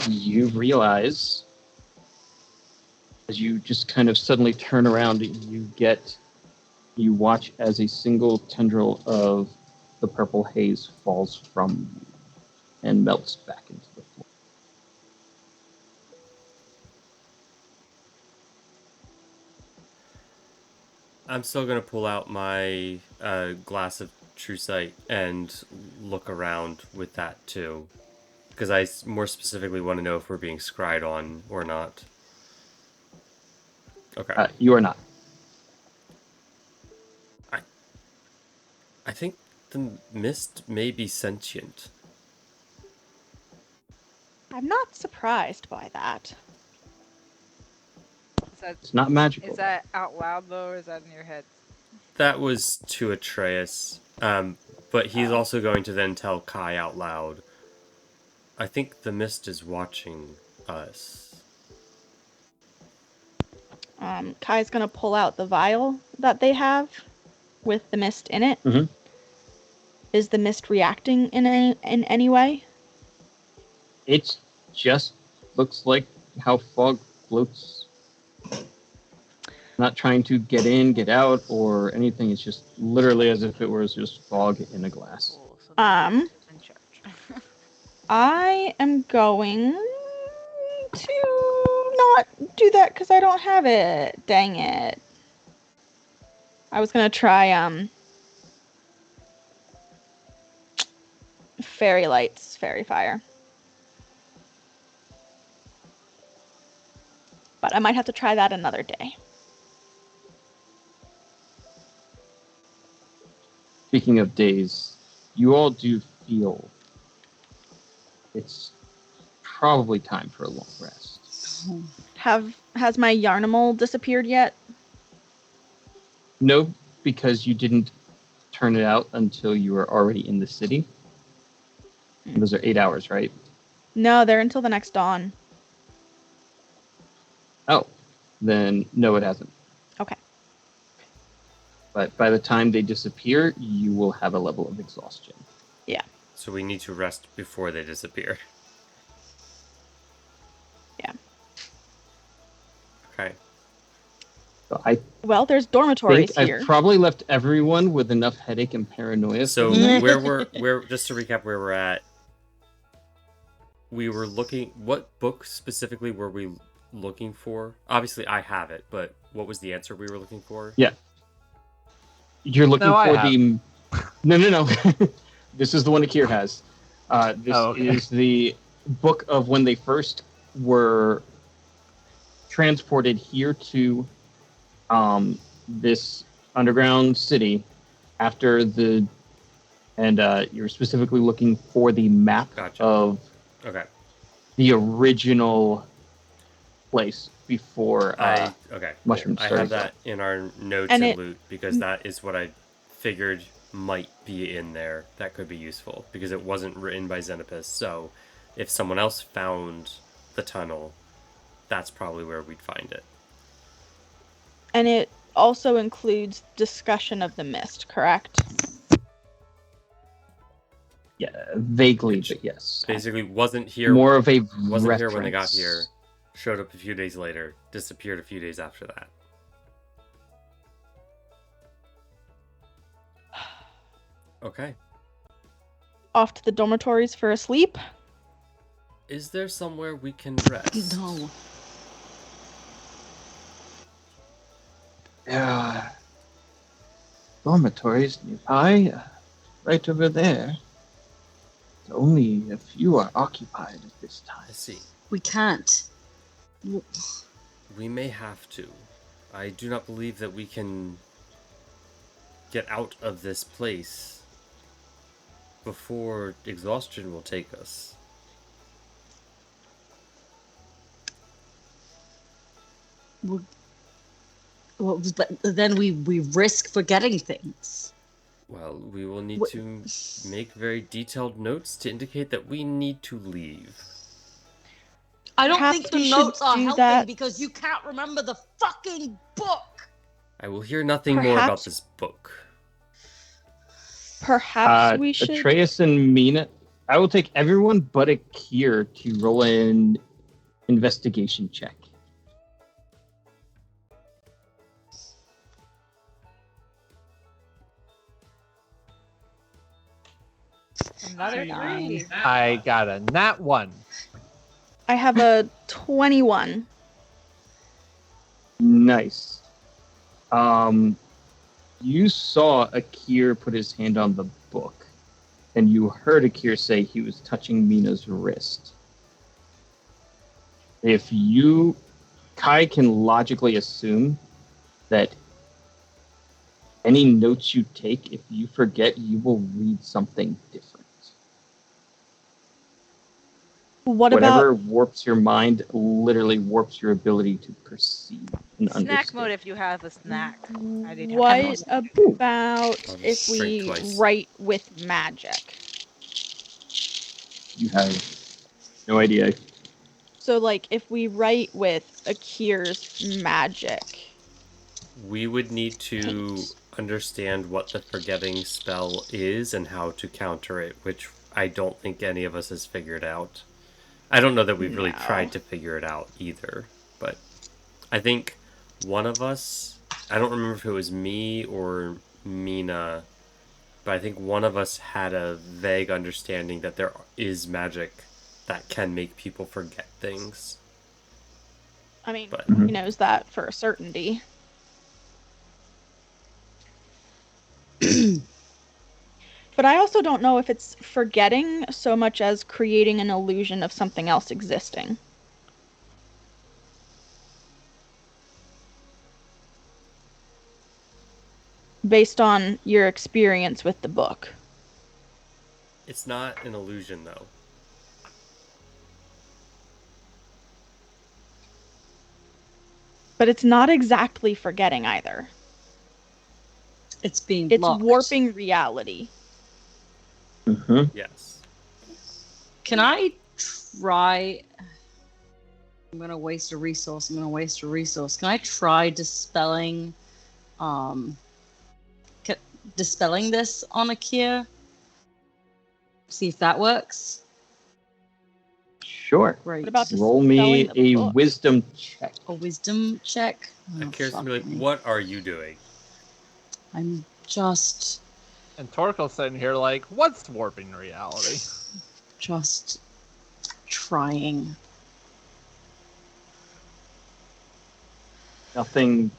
You realize, as you just kind of suddenly turn around, you watch as a single tendril of the purple haze falls from you and melts back into the floor. I'm still gonna pull out my glass of true sight and look around with that too, because I more specifically want to know if we're being scryed on or not. Okay. You are not. I think the mist may be sentient. I'm not surprised by that. It's not magical. Is that out loud though, or is that in your head? That was to Atreus, but But he's also going to then tell Kai out loud, I think the mist is watching us. Kai's gonna pull out the vial that they have with the mist in it. Mhm. Is the mist reacting in any way? It just looks like how fog floats. Not trying to get in, get out, or anything. It's just literally as if it was just fog in a glass. Cool, so the Um, is in charge. I am going to not do that because I don't have it. Dang it. I was gonna try fairy lights, fairy fire. But I might have to try that another day. Speaking of days, you all do feel it's probably time for a long rest. Has my Yarnimal disappeared yet? No, because you didn't turn it out until you were already in the city. Those are 8 hours, right? No, they're until the next dawn. Oh, then no, it hasn't. Okay. But by the time they disappear, you will have a level of exhaustion. So we need to rest before they disappear. Yeah. Okay. So I Well, there's dormitories think here. I've probably left everyone with enough headache and paranoia. So for the night. where just to recap where we're at, we were looking, what book specifically were we looking for? Obviously I have it, but what was the answer we were looking for? Yeah. You're looking No, I for have. the... No. This is the one Akir has. This okay. is the book of when they first were transported here to this underground city after the... And you're specifically looking for the map Gotcha. of Okay. the original place before... Okay. Mushrooms I started. have that in our notes And and it- loot because that is what I figured might be in there. That could be useful because it wasn't written by Xenopus. So if someone else found the tunnel, that's probably where we'd find it. And it also includes discussion of the mist, correct? Yeah, vaguely, Which but yes. Basically, wasn't here. More of a Wasn't here when they got reference. here. Showed up a few days later. Disappeared a few days after that. Okay. Off to the dormitories for a sleep? Is there somewhere we can rest? No. There are dormitories nearby, right over there. Only a few are occupied at this time. I see. We can't. We may have to. I do not believe that we can get out of this place before exhaustion will take us. Well, but then we risk forgetting things. Well, we will need Wh- to make very detailed notes to indicate that we need to leave. I don't Perhaps think we the should notes are do helping that. because you can't remember the fucking book. I will hear nothing more about Perhaps- this book. Perhaps we should. Atreus and Mina. I will take everyone but Akir to roll an investigation check. Another three. I got a nat 1. I have a 21. Nice. You saw Akir put his hand on the book, and you heard Akir say he was touching Mina's wrist. If you... Kai can logically assume that any notes you take, if you forget, you will read something different. What Whatever about warps your mind literally warps your ability to perceive and Snack understand. mode if you have a snack. I did have what one. about I'll if drink we twice. write with magic? You have no idea. So like if we write with Akir's magic. We would need to Paint. understand what the forgetting spell is and how to counter it, which I don't think any of us has figured out. I don't know that we've really No. tried to figure it out either, but I think one of us, I don't remember if it was me or Mina, but I think one of us had a vague understanding that there is magic that can make people forget things. I mean, But he knows that for a certainty. But I also don't know if it's forgetting so much as creating an illusion of something else existing. Based on your experience with the book. it's not an illusion, though. But it's not exactly forgetting either. It's being It's blocked. warping reality. Mm-hmm. Yes. Can I try? I'm gonna waste a resource. Can I try dispelling, dispelling this on Akir? See if that works. Sure. Great. What about Roll me dispelling the a book? wisdom check. A wisdom check? Oh, Akira's fuck gonna be like, me. what are you doing? I'm just And Torkel's sitting here like, what's warping reality? trying. Nothing.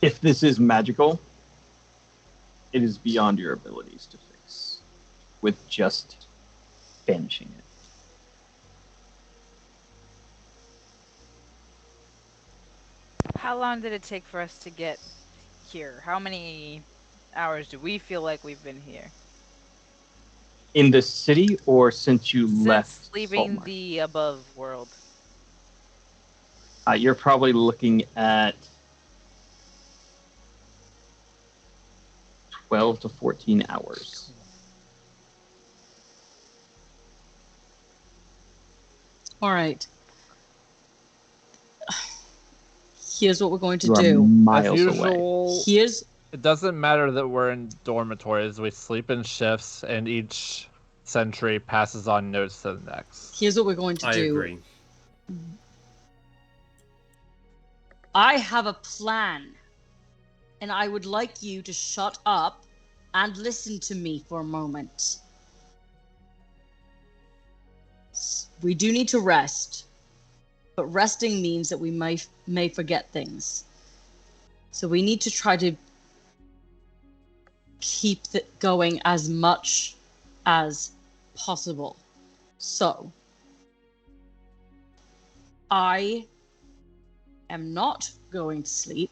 If this is magical, it is beyond your abilities to fix with just banishing it. How long did it take for us to get here? How many hours do we feel like we've been here? In the city, or since you left Since leaving Saltmarsh? the above world. You're probably looking at 12 to 14 hours. All right. Here's what we're going to You are do. As miles away. usual, Here's it doesn't matter that we're in dormitories. We sleep in shifts, and each sentry passes on notes to the next. what we're going to I do. agree. I have a plan, and I would like you to shut up and listen to me for a moment. We do need to rest, but resting means that we may forget things. So we need to try to keep it going as much as possible. So I am not going to sleep.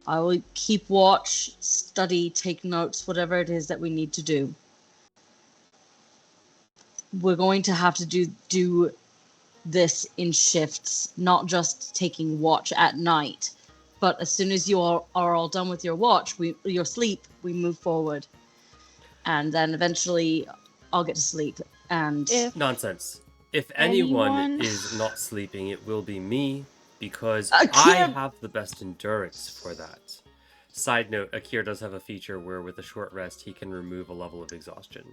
I will keep watch, study, take notes, whatever it is that we need to do. We're going to have to do this in shifts, not just taking watch at night. But as soon as you are all done with your watch, your sleep, we move forward. And then eventually I'll get to sleep. And If Nonsense. If anyone Anyone? is not sleeping, it will be me, because Akira- I have the best endurance for that. Side note, Akir does have a feature where with a short rest, he can remove a level of exhaustion.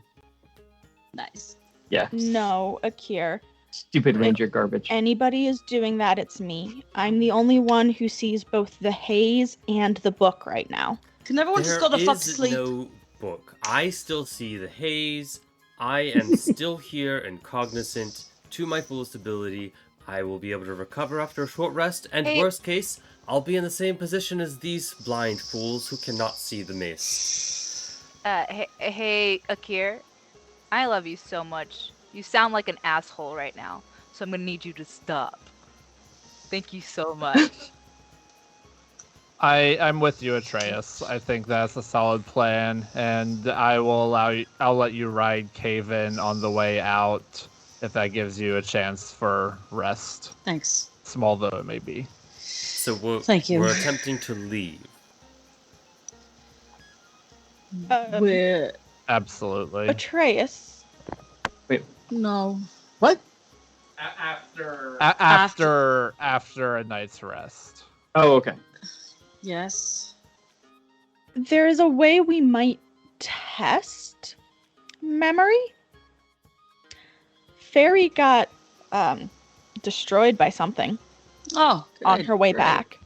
nice. Yeah. no, Akir, Stupid ranger garbage. anybody is doing that, it's me. I'm the only one who sees both the haze and the book right now. Can everyone just There go the fuck to is sleep? no book. I still see the haze. I am still here and cognizant to my fullest ability. I will be able to recover after a short rest, and Hey. worst case, I'll be in the same position as these blind fools who cannot see the mist. Hey, Akir. I love you so much. You sound like an asshole right now, so I'm gonna need you to stop. Thank you so much. I'm with you, Atreus. I think that's a solid plan, and I'll let you ride Caven on the way out if that gives you a chance for rest, Thanks. small though it may be. So Thank you. we're attempting to leave. We're Absolutely. Atreus. no. What? After a night's rest. Oh, okay. Yes. There is a way we might test memory. Fairy got destroyed by something Oh, on good, her way great. back.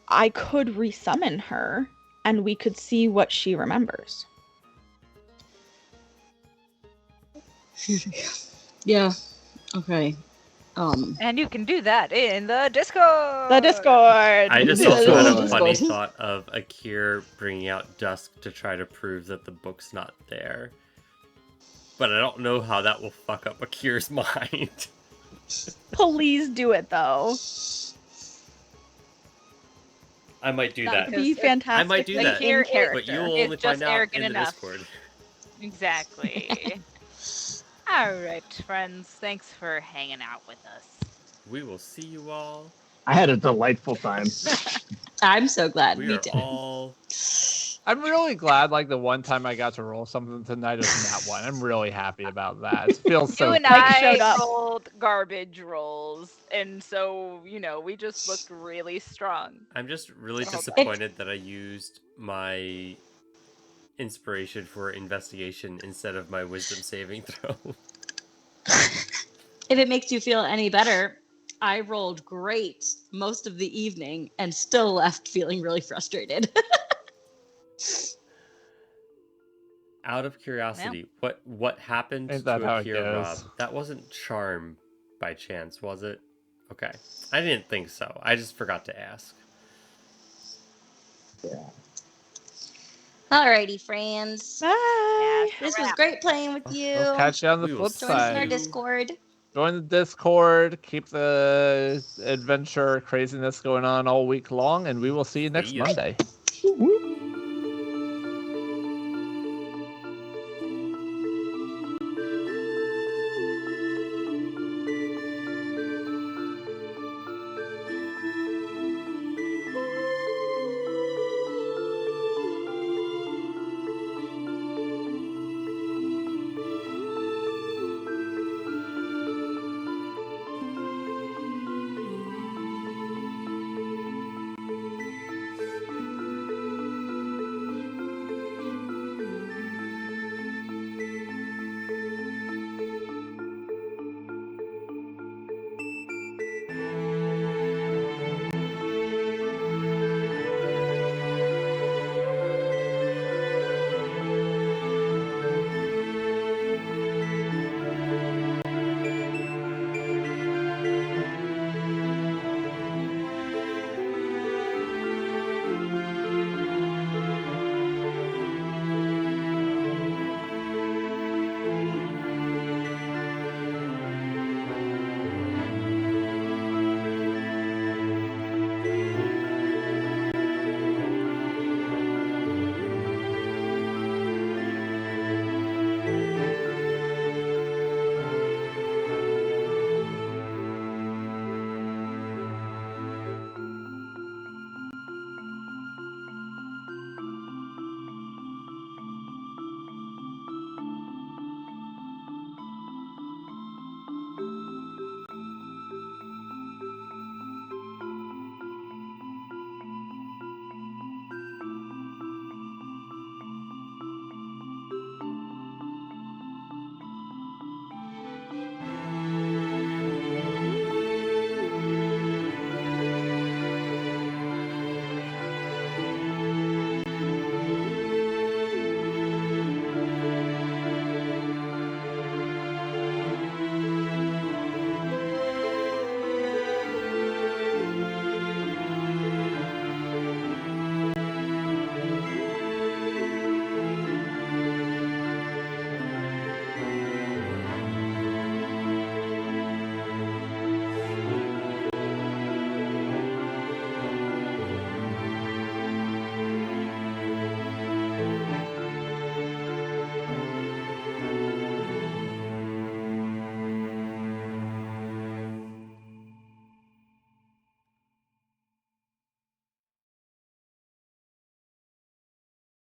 I could resummon her, and we could see what she remembers. Yeah. Okay. And you can do that in the Discord. The Discord. I just Yeah, also had a Discord. funny thought of Akir bringing out Dusk to try to prove that the book's not there. But I don't know how that will fuck up Akir's mind. Please do it though. I might do That that. would be Because fantastic. I might do like, that. in Here- character. But you will It's only just find out arrogant in the enough. Discord. Exactly. All right, friends. Thanks for hanging out with us. We will see you all. I had a delightful time. I'm so glad. We Me are too. all... I'm really glad, like, the one time I got to roll something tonight was that one. I'm really happy about that. It feels so You and Mike showed I up. rolled garbage rolls, and so we just looked really strong. I'm just really Oh, disappointed that I used my inspiration for investigation instead of my wisdom saving throw. If it makes you feel any better, I rolled great most of the evening and still left feeling really frustrated. Out of curiosity, what happened Ain't that to how it Akira Rob? goes? That wasn't charm by chance, was it? Okay. I didn't think so. I just forgot to ask. Alrighty, friends. Bye. This was great playing with you. We'll catch you on the We will flip see Join us in our side. Discord. Join the Discord. Keep the adventure craziness going on all week long, and we will see you next See ya. Monday.